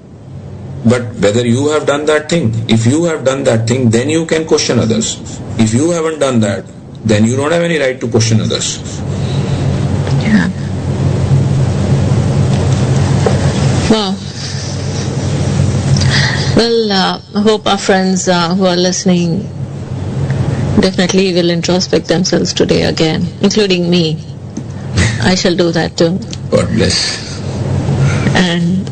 But whether you have done that thing, if you have done that thing, then you can question others. If you haven't done that, then you don't have any right to question others. Yeah. Wow. Well, I hope our friends who are listening definitely will introspect themselves today again, including me. I shall do that too. God bless. And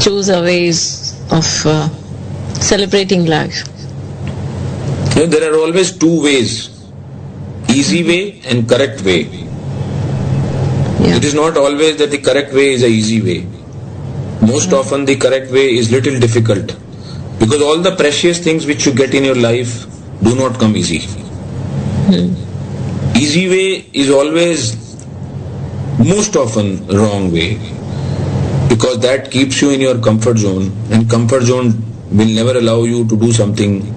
choose our ways of celebrating life. There are always two ways, easy way and correct way. Yeah. It is not always that the correct way is a easy way. Most often the correct way is little difficult, because all the precious things which you get in your life do not come easy. Easy way is always most often wrong way, because that keeps you in your comfort zone, and comfort zone will never allow you to do something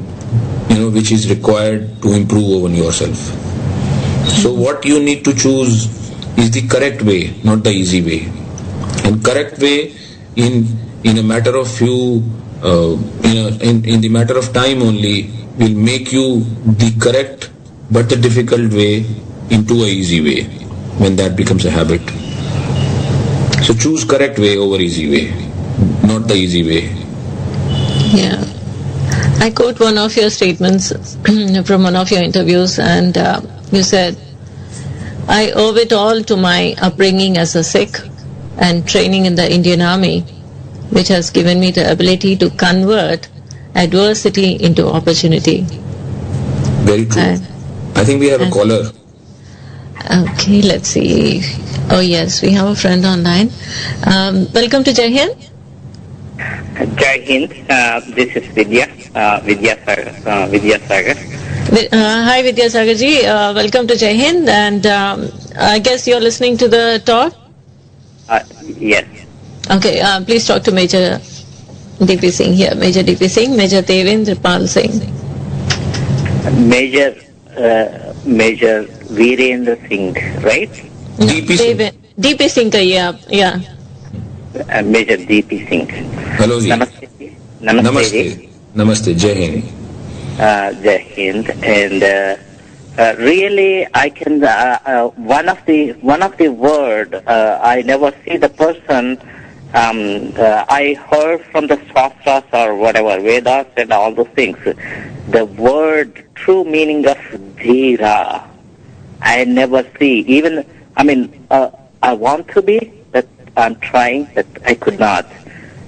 which is required to improve on yourself. So what you need to choose is the correct way, not the easy way. And correct way in a matter of few in the matter of time only will make you the correct but the difficult way into a easy way, when that becomes a habit. So choose correct way over easy way, not the easy way. Yeah. I quote one of your statements from one of your interviews, and you said, I owe it all to my upbringing as a Sikh and training in the Indian Army, which has given me the ability to convert adversity into opportunity. Very true. I think we have a caller. Okay, let's see. Oh yes, we have a friend online. Welcome to Jai Hind. Jai Hind. This is Vidyasagar. Hi Vidyasagar ji, welcome to Jai Hind, and I guess you're listening to the talk. Yes. Okay, please talk to Major DP Singh here. Major DP Singh, Major Devendra Pal Singh. Major Virendra Singh, right? DP Singh. DP Singh ka yeah. Major DP Singh. Hello ji. Namaste. Namaste. Namaste. Jai Hind. Jai Hind. And really, I can one of the word I never see the person. I heard from the Shastras or whatever, Vedas and all those things, the word, true meaning of Dhira, I never see. Even, I want to be, but I'm trying, but I could not.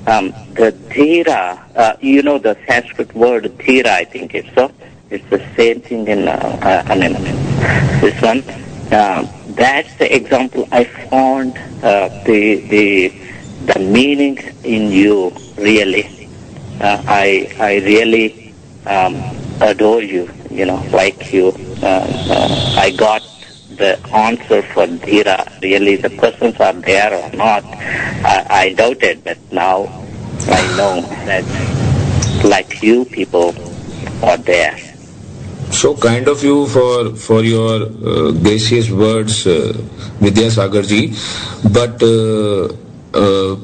The Dhira, the Sanskrit word Dhira, I think it's so. It's the same thing in, this one. That's the example I found, the meaning in you, really. I really adore you, like you. I got the answer for Dhira. Really, the persons are there or not, I doubted, but now I know that like you people are there. So kind of you for your gracious words, Vidyasagar ji. But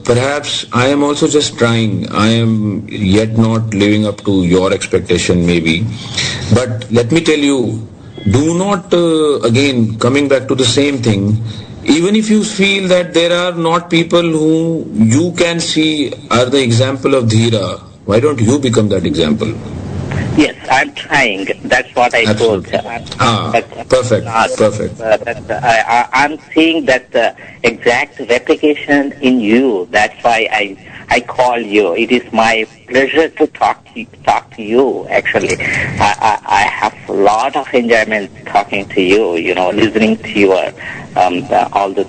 perhaps I am also just trying. I am yet not living up to your expectation maybe. But let me tell you, do not, again, coming back to the same thing, even if you feel that there are not people who you can see are the example of Dhira, why don't you become that example? Yes, I'm trying. That's what I told. Perfect. I'm seeing that exact replication in you. That's why I call you. It is my pleasure to talk to you. Actually, I have a lot of enjoyment talking to you. Listening to your all the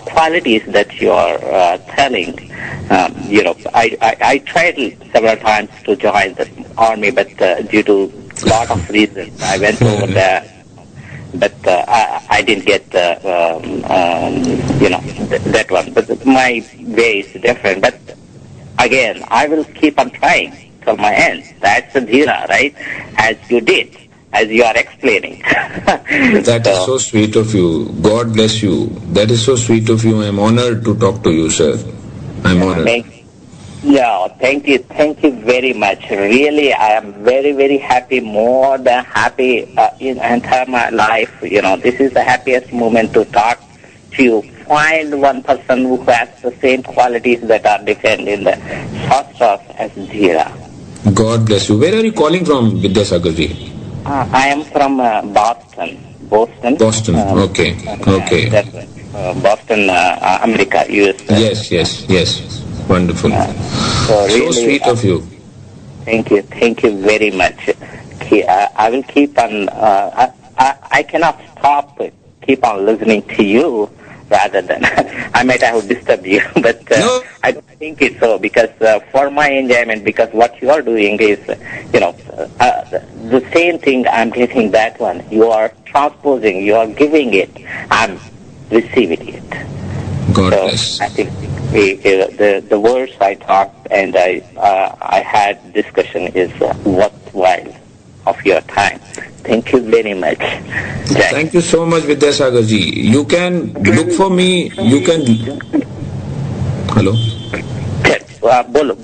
qualities that you are telling. I tried several times to join the army, but due to a lot of reasons, I went over there. But I didn't get that one. But my way is different. But again, I will keep on trying till my end. That's the Dhira, right? As you did, as you are explaining. That is so sweet of you. God bless you. That is so sweet of you. I am honored to talk to you, sir. I'm honored. Thank you very much. Really, I am very, very happy, more than happy in entire my life. This is the happiest moment to talk to you. Find one person who has the same qualities that are defined in the Shastras as Dhira. God bless you. Where are you calling from, Vidyasagar ji? I am from Boston. Boston, okay. That's right. Boston, America, US. Yes. Wonderful. So really, sweet of you. Thank you very much. I will keep on. I cannot keep on listening to you. Rather than I might have disturbed you, but no. I don't think it's so, because for my enjoyment, because what you are doing is, the same thing I'm getting that one. You are transposing, you are giving it, I'm receiving it. God bless. I think the words I talked and I had discussion is worthwhile of your time. Thank you very much. Jai. Thank you so much, Vidyasagar ji. You can look for me. You can. Hello. Bolo.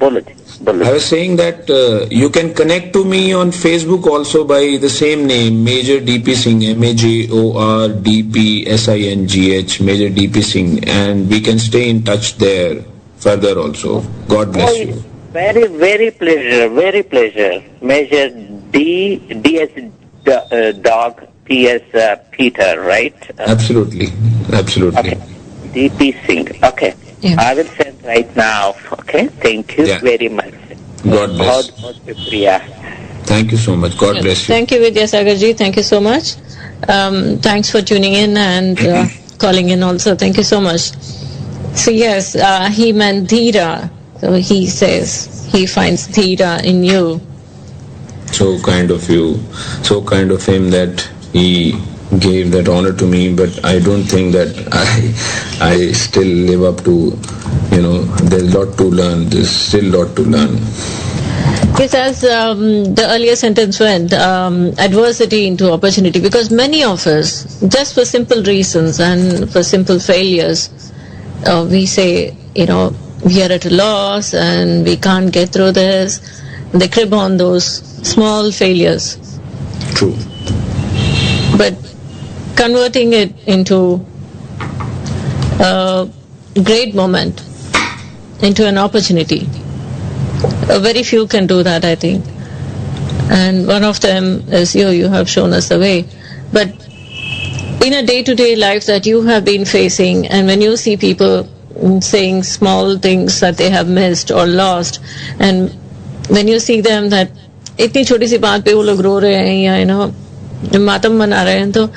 I was saying that you can connect to me on Facebook also by the same name, Major DP Singh, MAJORDPSINGH, Major DP Singh, and we can stay in touch there further also. God bless you. Very, very pleasure. Major D as dog, P as Peter, right? Absolutely. Okay. DP Singh. Okay. Yeah. I will send right now. Okay. Thank you very much. God bless. Thank you so much. God bless you. Thank you, Vidyasagar ji. Thank you so much. Thanks for tuning in and calling in also. Thank you so much. So yes, he meant Dhira, So he says he finds Dhira in you. So kind of you, so kind of him that he gave that honor to me, but I don't think that I still live up to, there's a lot to learn, there's still a lot to learn. Yes, as the earlier sentence went, adversity into opportunity, because many of us, just for simple reasons and for simple failures, we say, we are at a loss and we can't get through this. They crib on those small failures. True. But converting it into a great moment, into an opportunity, very few can do that, I think. And one of them is you have shown us the way. But in a day-to-day life that you have been facing, and when you see people saying small things that they have missed or lost, and when you see them that इतनी छोटी सी बात पे वो लोग रो रहे हैं या मातम मना रहे हैं, तो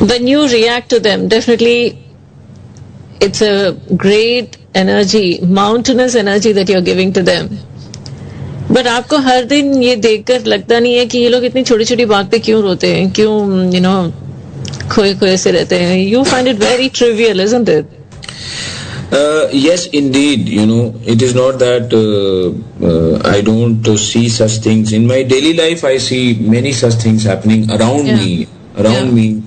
when you react to them, definitely it's a great energy, mountainous energy that you're giving to them. But आपको हर दिन ये देखकर लगता नहीं है कि ये लोग इतनी छोटी छोटी बात पे क्यों रोते हैं, क्यों खोए खोए से रहते हैं. You find it very trivial, isn't it? Yes, indeed. It is not that I don't see such things. In my daily life, I see many such things happening around me,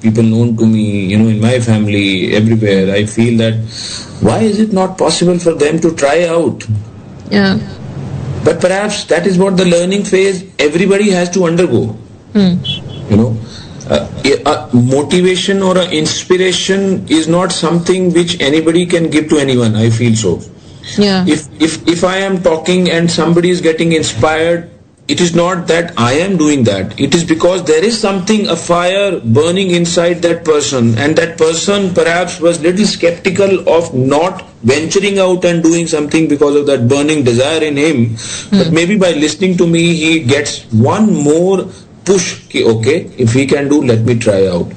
people known to me, in my family, everywhere. I feel that why is it not possible for them to try out? Yeah. But perhaps that is what the learning phase everybody has to undergo. Motivation or inspiration is not something which anybody can give to anyone. I feel so. Yeah. If I am talking and somebody is getting inspired, it is not that I am doing that. It is because there is something, a fire burning inside that person, and that person perhaps was little skeptical of not venturing out and doing something because of that burning desire in him. But maybe by listening to me, he gets one more push, okay, if he can do, let me try out.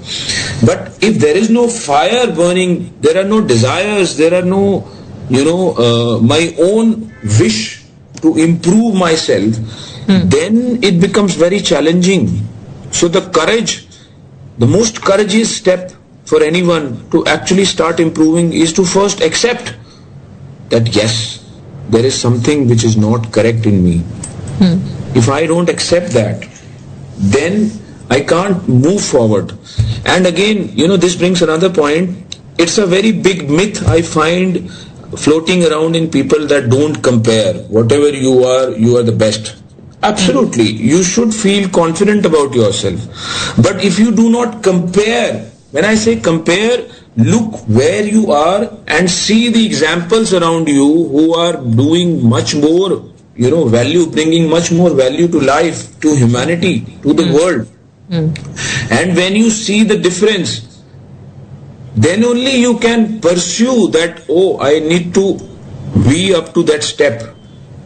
But if there is no fire burning, there are no desires, there are no, my own wish to improve myself, then it becomes very challenging. So the most courageous step for anyone to actually start improving is to first accept that yes, there is something which is not correct in me. If I don't accept that, then I can't move forward. And again, this brings another point. It's a very big myth I find floating around in people that don't compare. Whatever you are the best. Absolutely. You should feel confident about yourself. But if you do not compare, when I say compare, look where you are and see the examples around you who are doing much more, value, bringing much more value to life, to humanity, to the world. And when you see the difference, then only you can pursue that, I need to be up to that step.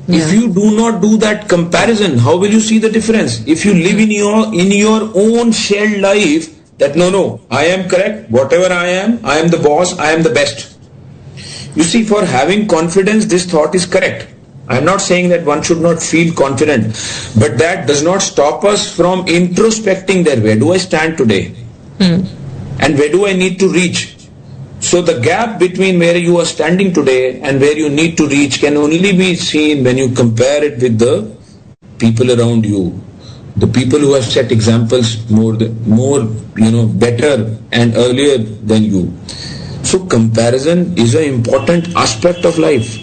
Yeah. If you do not do that comparison, how will you see the difference? If you live in your own shared life, that no, I am correct, whatever I am the boss, I am the best. You see, for having confidence, this thought is correct. I am not saying that one should not feel confident, but that does not stop us from introspecting that where do I stand today? And where do I need to reach? So the gap between where you are standing today and where you need to reach can only be seen when you compare it with the people around you, the people who have set examples more, better and earlier than you. So comparison is an important aspect of life.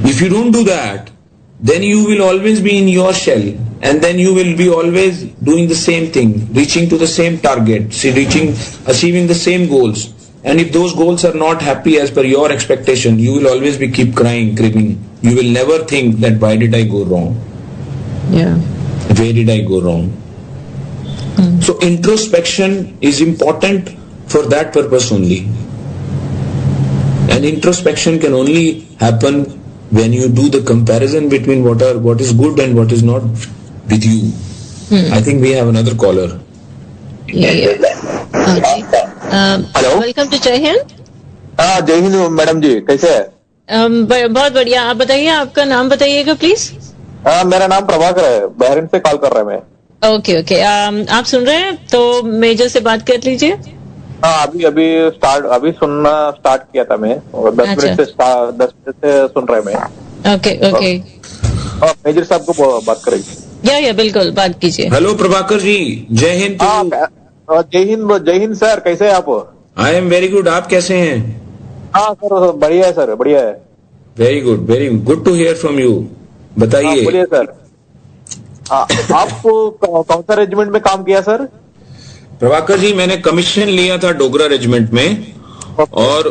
If you don't do that, then you will always be in your shell, and then you will be always doing the same thing, reaching to the same target, achieving the same goals. And if those goals are not happy as per your expectation, you will always keep crying, cribbing. You will never think that why did I go wrong? Yeah. Where did I go wrong? So introspection is important for that purpose only. And introspection can only happen when you do the comparison between what is good and what is not with you. I think we have another caller. Yeah. Okay. Hello Welcome to Jai Hind. हाँ जय Hind madam जी, कैसे है? बहुत बढ़िया. आप बताइए, आपका नाम बताइएगा प्लीज. मेरा नाम प्रभाकर है, बहरीन से कॉल कर रहा है मैं. ओके. आप सुन रहे हैं तो मेजर से बात कर लीजिए. हाँ, अभी सुनना स्टार्ट किया था मैं, और 10 अच्छा. मिनट से सुन रहा है मैं. ओके. और मेजर साहब को बात करेंगे. या बिल्कुल बात कीजिए. हेलो प्रभाकर जी, जय हिंद. जय हिंद सर, कैसे हैं आप? I am very good. आप कैसे हैं? हाँ सर, बढ़िया है सर, बढ़िया है. Very good to hear from you. बताइए. बोलिए सर. आप कौन सा रेजिमेंट में काम किया सर? प्रभाकर जी, मैंने कमीशन लिया था डोगरा रेजिमेंट में, और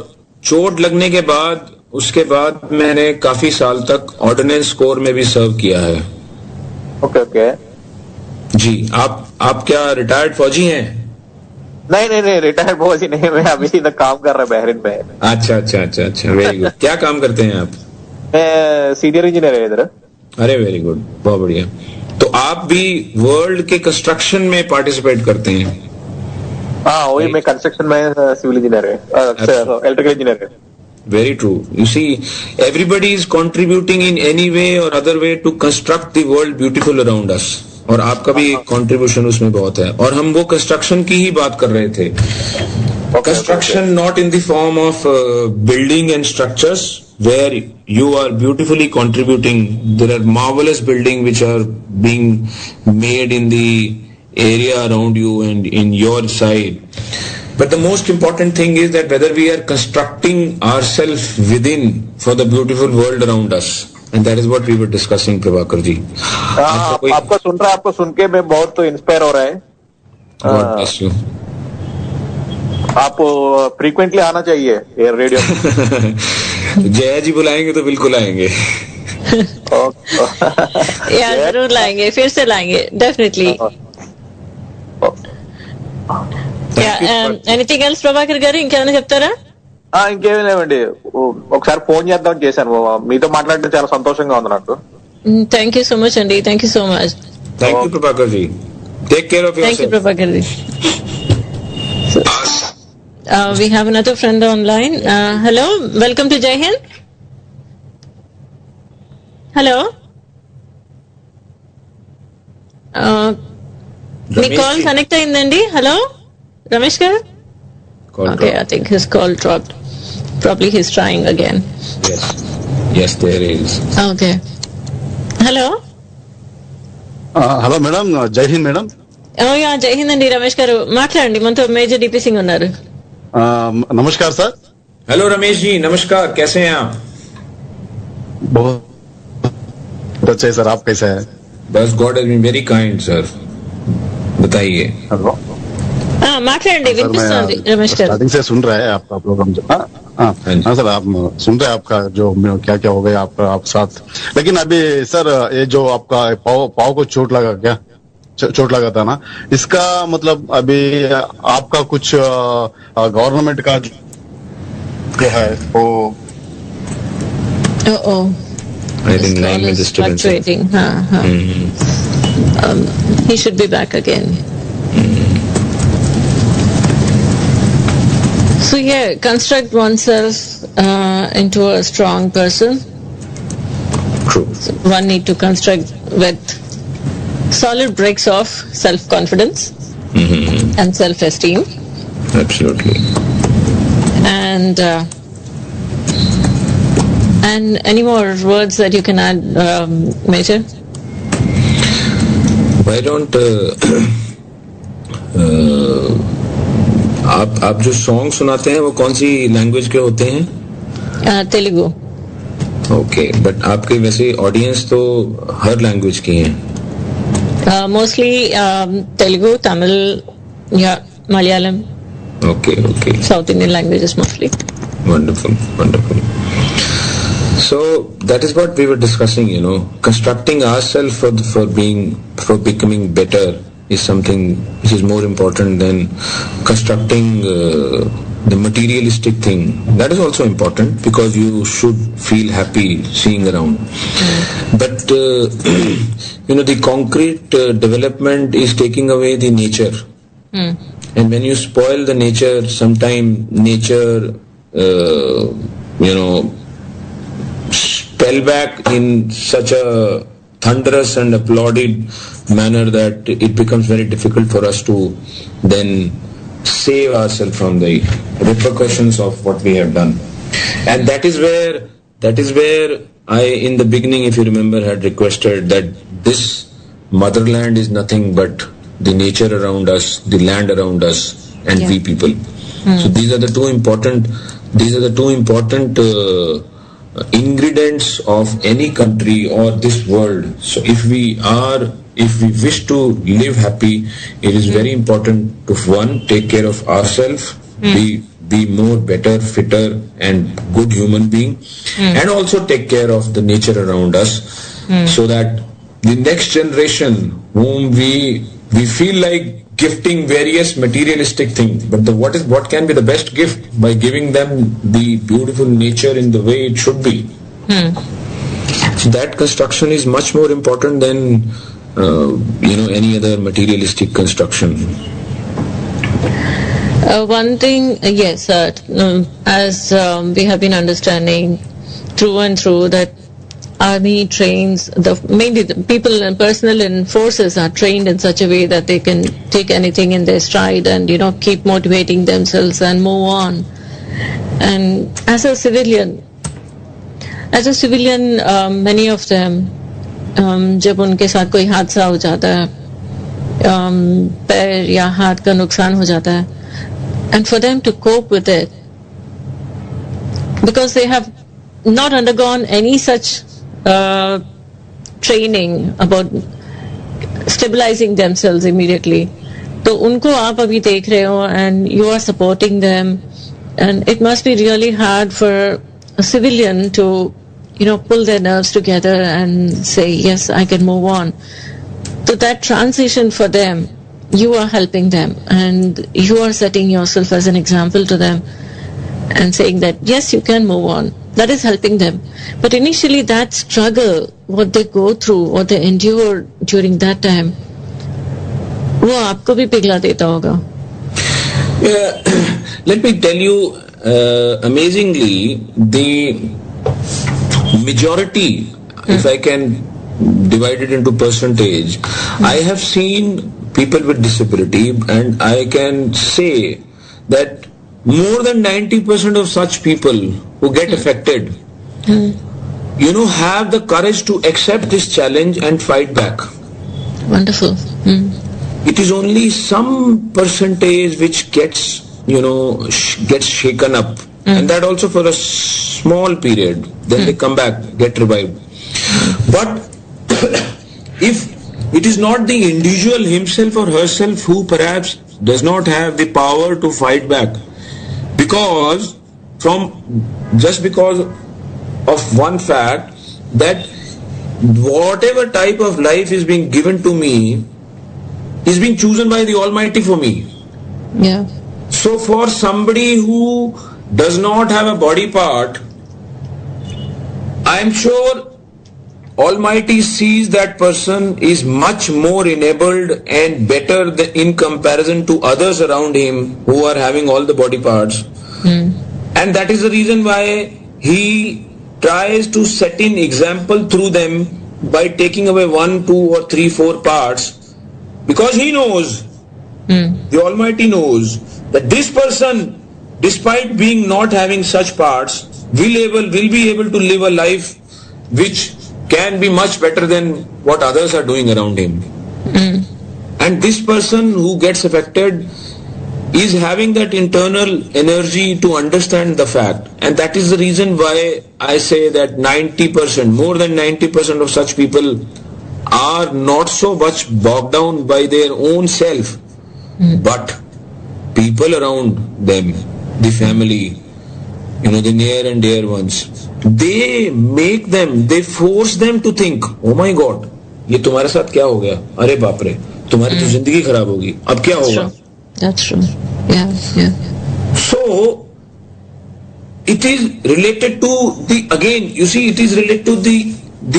चोट लगने के बाद उसके बाद मैंने काफी साल तक ऑर्डिनेंस कोर में भी सर्व किया है. ओके. जी. आप क्या रिटायर्ड फौजी हैं? नहीं, रिटायर्ड फौजी नहीं, मैं अभी तक काम कर रहा है बहरीन में. अच्छा. Very good. क्या काम करते हैं आप? मैं सीनियर इंजीनियर है इधर. अरे वेरी गुड, बहुत बढ़िया. तो आप भी वर्ल्ड के कंस्ट्रक्शन में पार्टिसिपेट करते हैं? हाँ, वही मैं कंस्ट्रक्शन में सिविल इंजीनियर है, इलेक्ट्रिकल इंजीनियर है. Very true. You see, everybody is contributing in any way or other way to construct the world beautiful around us. और आपका भी कंट्रीब्यूशन उसमें बहुत है. और हम वो कंस्ट्रक्शन की ही बात कर रहे थे. Construction not in the form of building and structures where you are beautifully contributing. There are marvelous buildings which are being made in the area around you and in your side. But the most important thing is that whether we are constructing ourselves within for the beautiful world around us. And that is what we were discussing, Prabhakar ji. आपको सुन के मैं बहुत inspire हो रहा है. God bless you. आप frequently आना चाहिए ये रेडियो. जया जी बुलाएंगे तो बिल्कुल आएंगे. जरूर लाएंगे, फिर से लाएंगे, डेफिनेटली. ఎనీథింగ్ ఎల్స్ ప్రభాకర్ గారు, ఇంకేమైనా చెప్తారా? ఇంకేమీ లేవండి, ఒకసారి ఫోన్ చేద్దామని చేశాను. మీతో మాట్లాడడం చాలా సంతోషంగా ఉంది నాకు. థ్యాంక్ యూ సో మచ్ అండి. Thank you so much. Thank you Prabhakar ji. Take care of your self. Thank you Prabhakar ji. We have another friend online. Hello, welcome to Jai Hind. Hello. Me call connect అయిందండి. Hello Ramesh గారు. Okay, I think his call dropped. Probably he's trying again. Yes, there is. Okay. Hello. Hello madam, జై Hind madam. జై హింద్ అండి. రమేష్ గారు మాట్లాడండి, మనతో major DP Singh ఉన్నారు. नमस्कार सर. हेलो रमेश जी, नमस्कार. कैसे हैं आप? बहुत अच्छे सर, आप कैसे हैं? बस god has been very kind sir. बताइए. हेलो. మాట్లాడండి, వినిపిస్తుంది రమేష్ గారు. स्टार्टिंग से सुन रहे हैं आपका प्रोग्राम. हाँ सर, आप सुन रहे हैं आपका जो क्या क्या हो गया आप साथ. लेकिन अभी सर ये जो आपका पाव को चोट लगा था ना, इसका मतलब अभी आपका कुछ गवर्नमेंट का जो है वो I think line में disturbance है. Fluctuating. He should be back again. So yeah, construct oneself into a strong person. True. So one need to construct with solid bricks of self-confidence and self-esteem. Absolutely. And any more words that you can add, Major? Why don't आप जो song सुनाते हैं वो कौन सी language के होते हैं? Telugu. Okay, but आपके वैसे ऑडियंस तो हर लैंग्वेज की हैं. Mostly Telugu, Tamil, Malayalam. Okay. South Indian languages mostly. Wonderful. So that is what we were discussing. Constructing ourselves for becoming better is something which is more important than constructing the materialistic thing. That is also important because you should feel happy seeing around. But the concrete development is taking away the nature. And when you spoil the nature, sometime nature fell back in such a thunderous and applauded manner that it becomes very difficult for us to then save ourselves from the repercussions of what we have done. And that is where I, in the beginning, if you remember, had requested that this motherland is nothing but the nature around us, the land around us, and we people. So these are the two important ingredients of any country or this world. So if we wish to live happy, it is very important to, one, take care of ourselves, be more better, fitter and good human being, and also take care of the nature around us, so that the next generation whom we feel like gifting various materialistic things, but what can be the best gift? By giving them the beautiful nature in the way it should be. So that construction is much more important than any other materialistic construction. One thing, yes, as we have been understanding through and through, that army trains, mainly the people and personnel and forces are trained in such a way that they can take anything in their stride and, keep motivating themselves and move on. And as a civilian, many of them, जब उनके साथ कोई हादसा हो जाता है, पैर या हाथ का नुकसान हो जाता है, and for them to cope with it, because they have not undergone any such training about stabilizing themselves immediately. तो उनको आप अभी देख रहे हो and you are supporting them, and it must be really hard for a civilian to pull their nerves together and say, yes, I can move on. So that transition for them, you are helping them and you are setting yourself as an example to them and saying that, yes, you can move on. That is helping them. But initially that struggle, what they go through, what they endure during that time, वो आपको भी पिघला देता होगा. Let me tell you, amazingly, the majority, if I can divide it into percentage, I have seen people with disability, and I can say that more than 90% of such people who get affected, have the courage to accept this challenge and fight back. Wonderful. It is only some percentage which gets shaken up, and that also for a small period. Then they come back, get revived. But if it is not the individual himself or herself who perhaps does not have the power to fight back, because of one fact that whatever type of life is being given to me is being chosen by the Almighty for me. Yeah. So for somebody who does not have a body part, I am sure Almighty sees that person is much more enabled and better in comparison to others around him who are having all the body parts. And that is the reason why He tries to set in example through them by taking away 1, 2 or 3, 4 parts, because He knows, the Almighty knows, that this person, despite being not having such parts, will be able to live a life which can be much better than what others are doing around him. And this person who gets affected is having that internal energy to understand the fact. And that is the reason why I say that 90%, more than 90% of such people are not so much bogged down by their own self, but people around them, the family, the near and dear ones. They force them to think, oh my God, ये तुम्हारे साथ क्या हो गया? अरे बाप रे, तुम्हारी तो जिंदगी खराब होगी. अब क्या होगा? That's true. Yeah. So it is related to it is related to the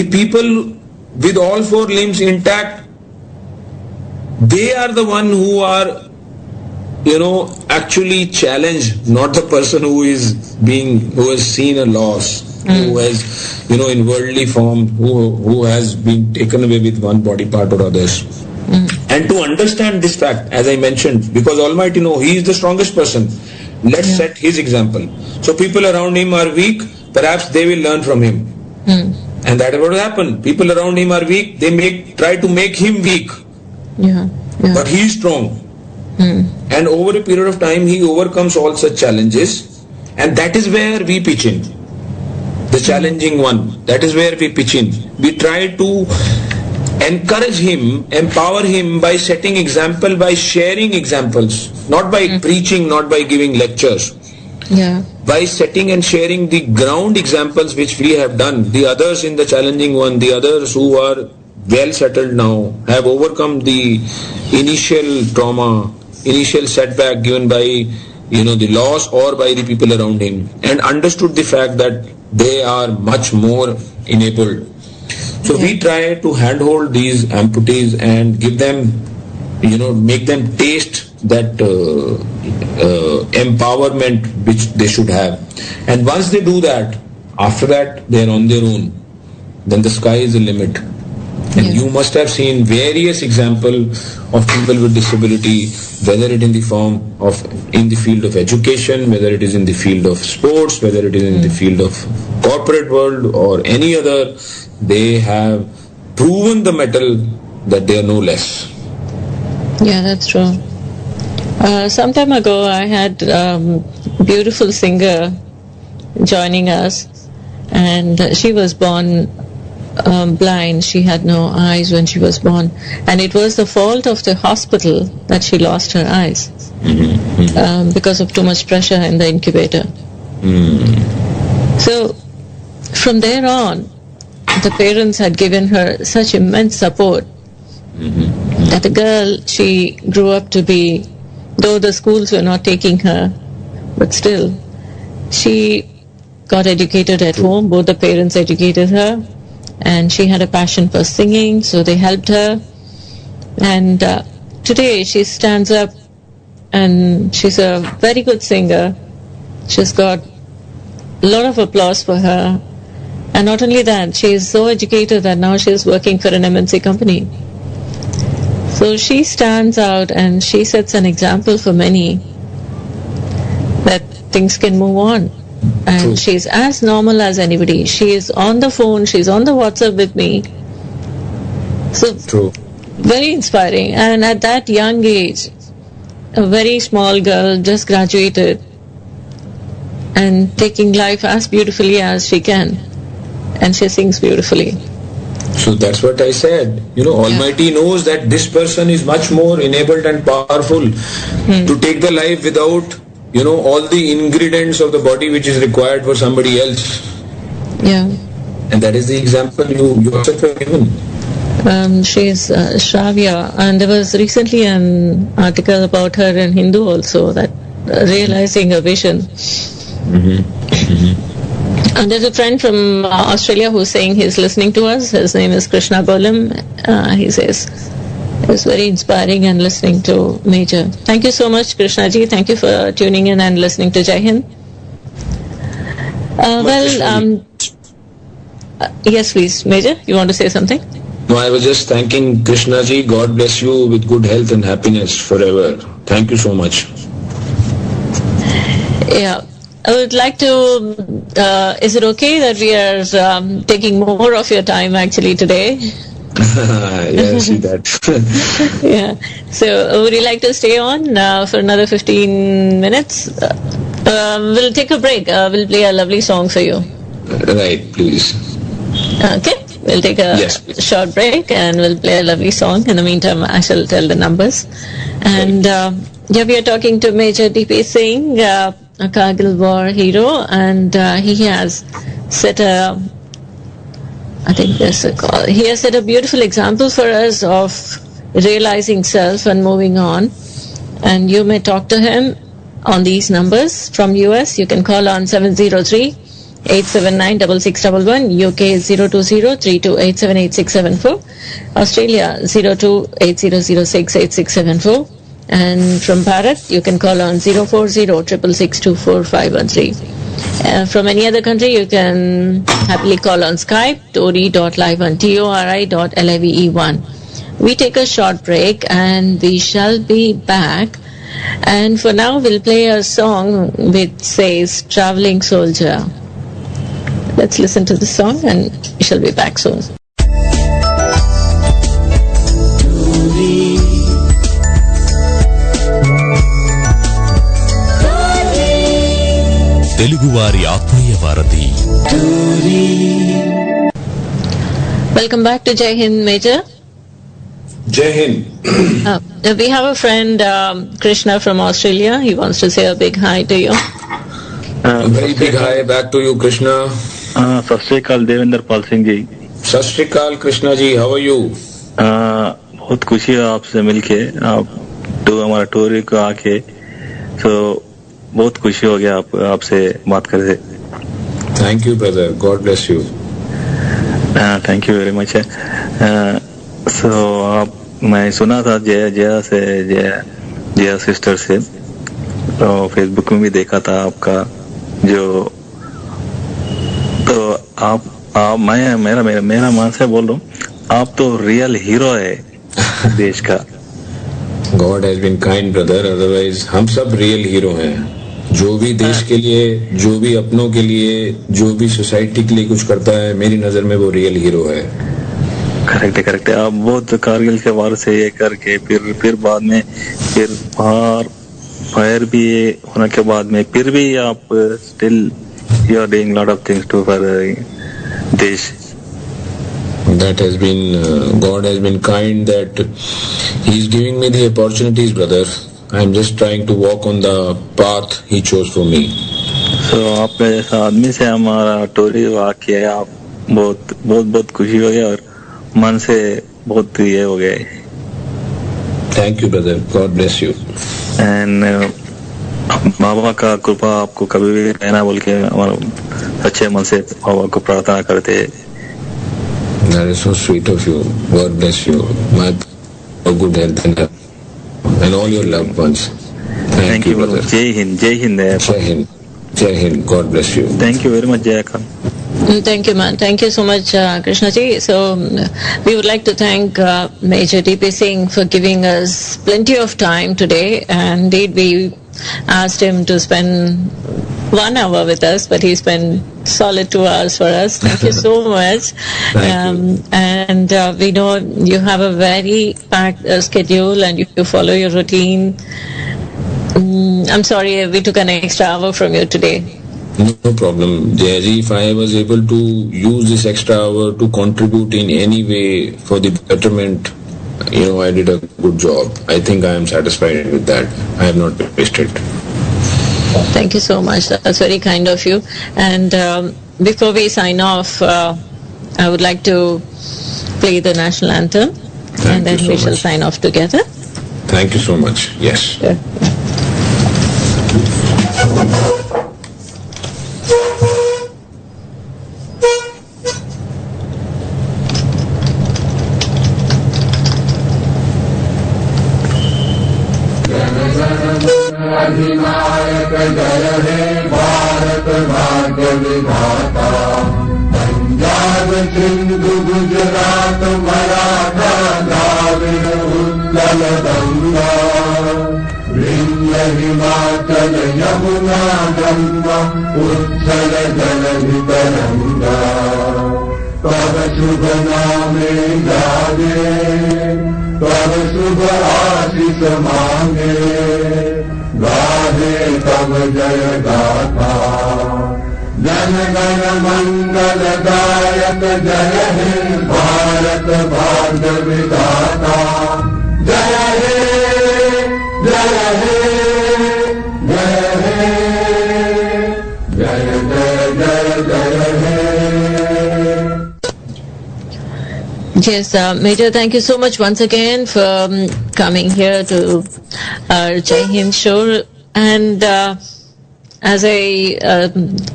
people with all 4 limbs intact. They are the one who are actually challenged, not the person who has seen a loss. who has, in worldly form, who has been taken away with one body part or others. And to understand this fact, as I mentioned, because Almighty know He is the strongest person, let's set His example. So people around Him are weak, perhaps they will learn from Him. And that is what will happen. People around Him are weak, they try to make Him weak. But He is strong. And over a period of time, He overcomes all such challenges. And that is where we pitch in. The challenging one. That is where we pitch in. We try to encourage Him, empower Him by setting example, by sharing examples. Not by preaching, not by giving lectures. By setting and sharing the ground examples which we have done. The others in the challenging one, the others who are well settled now, have overcome the initial trauma, initial setback given by the loss or by the people around him, and understood the fact that they are much more enabled. So we try to handhold these amputees and give them, make them taste that empowerment which they should have. And once they do that, after that they are on their own. Then the sky is the limit. And you must have seen various examples of people with disability, whether it in the field of education, whether it is in the field of sports, whether it is in the field of corporate world or any other. They have proven the mettle that they are no less. Yeah, that's true. Some time ago, I had a beautiful singer joining us, and she was born blind. She had no eyes when she was born, and it was the fault of the hospital that she lost her eyes because of too much pressure in the incubator. So from there on, the parents had given her such immense support that the girl, she grew up to be, though the schools were not taking her, but still she got educated at home. Both the parents educated her, and she had a passion for singing, so they helped her. And today she stands up and she's a very good singer. She's got a lot of applause for her. And not only that, she is so educated that now she is working for an MNC company. So she stands out and she sets an example for many that things can move on. And True. she's as normal as anybody. She is on the phone, she's on the WhatsApp with me. So True. very inspiring. And at that young age, a very small girl just graduated and taking life as beautifully as she can. And she sings beautifully. So that's what I said. Almighty knows that this person is much more enabled and powerful to take the life without, all the ingredients of the body which is required for somebody else. Yeah. And that is the example you yourself have given. She is Shravya, and there was recently an article about her in Hindu also, that realizing a vision. And there's a friend from Australia who's saying he's listening to us. His name is Krishna Golam. He says it's very inspiring and listening to Major. Thank you so much, Krishna ji. Thank you for tuning in and listening to Jai Hind. Yes, please, Major. You want to say something? No, I was just thanking Krishna ji. God bless you with good health and happiness forever. Thank you so much. Yeah. I would like to, is it okay that we are taking more of your time actually today? Yeah, I see that. Yeah. So would you like to stay on for another 15 minutes? We'll take a break. We'll play a lovely song for you. Right, please. Okay. We'll take a short break and we'll play a lovely song. In the meantime, I shall tell the numbers. And we are talking to Major D.P. Singh, a Kargil war hero, and he has set a, I think there's a call. He has set a beautiful example for us of realizing self and moving on. And you may talk to him on these numbers. From US, you can call on 703-879-6611, UK 020-3287-8674, Australia 02-8006-8674. And from Bharat, you can call on 040-666-24513. From any other country, you can happily call on Skype, tori.live1, tori.live1. We take a short break and we shall be back. And for now, we'll play a song which says Traveling Soldier. Let's listen to the song and we shall be back soon. తెలుగువారి ఆత్మీయ వారధి. Welcome back to Jai Hind, Major. Jai Hind. We have a friend, Krishna from Australia. He wants to say a big hi to you. A very big hi back to you, Krishna. सत श्री अकाल देवेंद्र पाल सिंह जी. सत श्री अकाल Krishna ji, how are you? बहुत खुशी है आपसे मिलके, आप तो हमारा टोरी को आके, तो बहुत खुशी हो गया आपसे बात करके. Thank you, brother. God bless you. Thank you very much. So आप, मैं सुना था जया सिस्टर से, तो फेसबुक में भी देखा था आपका जो, तो आप मेरा मन से बोल रहा हूँ, आप तो रियल हीरो है देश का. God has been kind, brother. Otherwise, हम सब रियल हीरो हैं. जो भी देश के लिए, जो भी अपनों के लिए, जो भी सोसाइटी के लिए कुछ करता है, मेरी नजर में वो रियल हीरो है. करेक्ट है. आप बहुत कारगिल के वार से ये करके फिर बाद में फिर फायर भी होने के बाद में फिर भी आप still you are doing lot of things to for देश. That has been God has been kind that He is giving me the opportunities, brother. I am just trying to walk on the path He chose for me. So आपके जैसा आदमी से हमारा टोरी वाक़ आप बहुत खुशी हो गया और मन से बहुत ये हो गया. Thank you, brother. God bless you. And बाबा का कृपा आपको कभी भी रहना बोल के हमारा अच्छे मन से बाबा को प्रार्थना करते हैं. That is so sweet of you. God bless you. My good health and all your loved ones. Thank you, brother. Jai Hind. Jai Hind. God bless you. Thank you very much, Jayakant. Thank you, man. Thank you so much, Krishna ji. So, we would like to thank Major D.P. Singh for giving us plenty of time today. And indeed, we asked him to spend 1 hour with us, but he spent solid 2 hours for us. Thank you so much. Thank you. And we know you have a very packed schedule and you follow your routine. I'm sorry we took an extra hour from you today. No problem, Jayaji. If I was able to use this extra hour to contribute in any way for the betterment, I did a good job. I think I am satisfied with that. I have not wasted. Thank you so much. That's very kind of you. And before we sign off, I would like to play the national anthem. And then we shall sign off together. Thank you so much. Yes. Sure. अधिनायक जय हे भारत भाग्य विधाता. पंजाब सिंधु गुजरात मराठा द्राविड़ उत्कल गंगा. विंध्य हिमाचल यमुना गंगा उच्छल जलधि तरंगा. तब शुभ नामे जागे, तब शुभ आशीष मांगे. गाहे तब जय गाथा. जन गण मंगल दायक जय हे भारत भाग्य विधाता. जय हे जय हे जय हे जय जय जय जय हे. Yes, Major, thank you so much once again for coming here to our Jai Hind show. And as I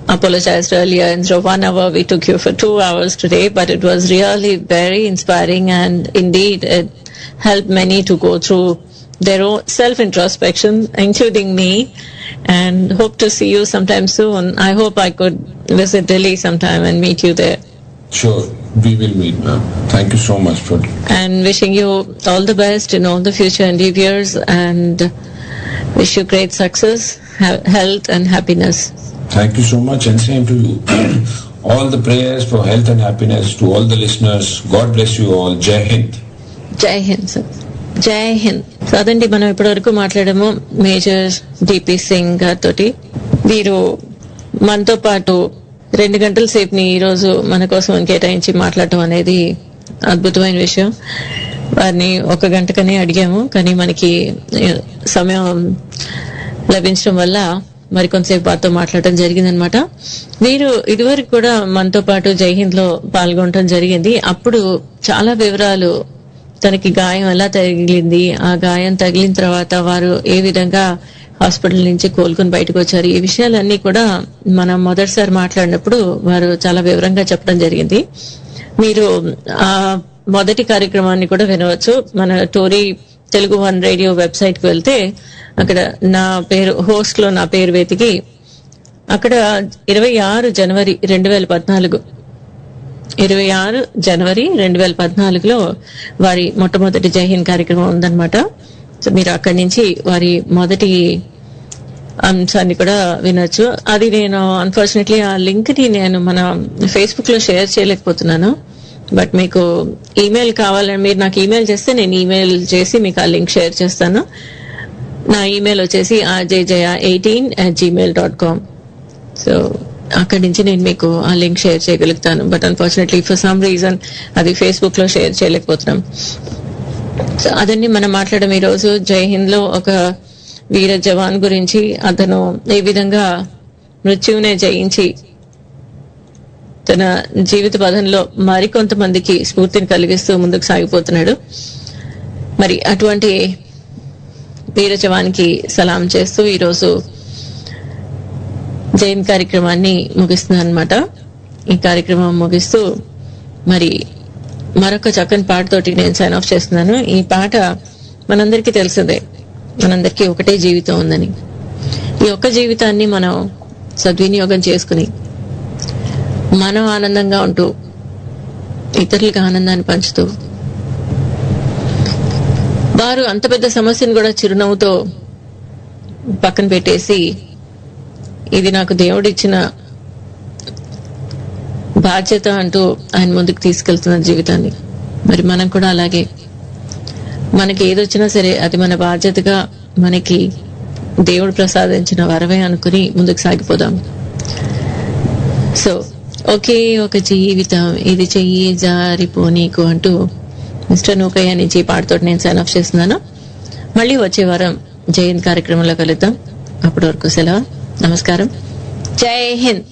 apologized earlier, instead of 1 hour, we took you for 2 hours today, but it was really very inspiring, and indeed it helped many to go through their own self-introspection, including me, and hope to see you sometime soon. I hope I could visit Delhi sometime and meet you there. Sure, we will meet, ma'am. Thank you so much for. And wishing you all the best in all the future endeavors, and wish you great success, health and happiness. Thank you so much, and same to you. All the prayers for health and happiness to all the listeners. God bless you all. Jai Hind. Jai Hind, sir. జై Hind. So అదండి, మనం ఇప్పటివరకు మాట్లాడాము major DP Singh గారితో. వీరు మనతో పాటు 2 గంటల సేపుని ఈ రోజు మన కోసం కేటాయించి మాట్లాడటం అనేది అద్భుతమైన విషయం. వారిని 1 గంటకనే అడిగాము, కానీ మనకి సమయం లభించడం వల్ల మరి కొంతసేపు వారితో మాట్లాడటం జరిగిందనమాట. వీరు ఇదివరకు కూడా మనతో పాటు జై హింద్ లో పాల్గొనడం జరిగింది. అప్పుడు చాలా వివరాలు, తనకి గాయం ఎలా తగిలింది, ఆ గాయం తగిలిన తర్వాత వారు ఏ విధంగా హాస్పిటల్ నుంచి కోలుకుని బయటకు వచ్చారు, ఈ విషయాలన్నీ కూడా మనం మొదటిసారి మాట్లాడినప్పుడు వారు చాలా వివరంగా చెప్పడం జరిగింది. మీరు ఆ మొదటి కార్యక్రమాన్ని కూడా వినవచ్చు. మన టోరీ తెలుగు 1 రేడియో వెబ్సైట్ కి వెళ్తే అక్కడ నా పేరు హోస్ట్ లో నా పేరు వెతికి అక్కడ 26 జనవరి 2014లో వారి మొట్టమొదటి జై హింద్ కార్యక్రమం ఉందన్నమాట. సో మీరు అక్కడి నుంచి వారి మొదటి అంశాన్ని కూడా వినొచ్చు. అది నేను అన్ఫార్చునేట్లీ ఆ లింక్ ని నేను మన ఫేస్బుక్ లో షేర్ చేయలేకపోతున్నాను. బట్ మీకు ఈమెయిల్ కావాలని మీరు నాకు ఈమెయిల్ చేస్తే నేను ఈమెయిల్ చేసి మీకు ఆ లింక్ షేర్ చేస్తాను. నా ఈమెయిల్ వచ్చేసి rjjaya18@gmail.com. సో అక్కడి నుంచి నేను మీకు ఆ లింక్ షేర్ చేయగలుగుతాను. But unfortunately for some reason అది ఫేస్బుక్ లో షేర్ చేయలేకపోతున్నాం. సో అదన్నీ మనం మాట్లాడడం ఈ రోజు జై హింద్ లో ఒక వీర జవాన్ గురించి. అతను ఏ విధంగా మృత్యువునే జయించి తన జీవిత పథంలో మరికొంతమందికి స్ఫూర్తిని కలిగిస్తూ ముందుకు సాగిపోతున్నాడు. మరి అటువంటి వీర జవాన్కి సలాం చేస్తూ ఈరోజు జైన్ కార్యక్రమాన్ని ముగిస్తున్నాను అనమాట. ఈ కార్యక్రమం ముగిస్తూ మరి మరొక చక్కని పాటతోటి నేను సైన్ ఆఫ్ చేస్తున్నాను. ఈ పాట మనందరికీ తెలిసిందే, మనందరికీ ఒకటే జీవితం ఉందని. ఈ ఒక్క జీవితాన్ని మనం సద్వినియోగం చేసుకుని మనం ఆనందంగా ఉంటూ ఇతరులకు ఆనందాన్ని పంచుతూ, వారు అంత పెద్ద సమస్యను కూడా చిరునవ్వుతో పక్కన పెట్టేసి ఇది నాకు దేవుడిచ్చిన బాధ్యత అంటూ ఆయన ముందుకు తీసుకెళ్తున్న జీవితాన్ని. మరి మనం కూడా అలాగే మనకి ఏదొచ్చినా సరే అది మన బాధ్యతగా మనకి దేవుడు ప్రసాదించిన వరమే అనుకుని ముందుకు సాగిపోదాం. సో ఒకే ఒక జీవితం ఇది చెయ్యి జారిపోనీకు అంటూ మిస్టర్ నూకయ్య నుంచి పాటతో నేను సైన్ ఆఫ్ చేస్తున్నాను. మళ్ళీ వచ్చే వారం జై హింద్ కార్యక్రమంలో కలుద్దాం. అప్పటి వరకు సెలవు. నమస్కారం. జై హింద్.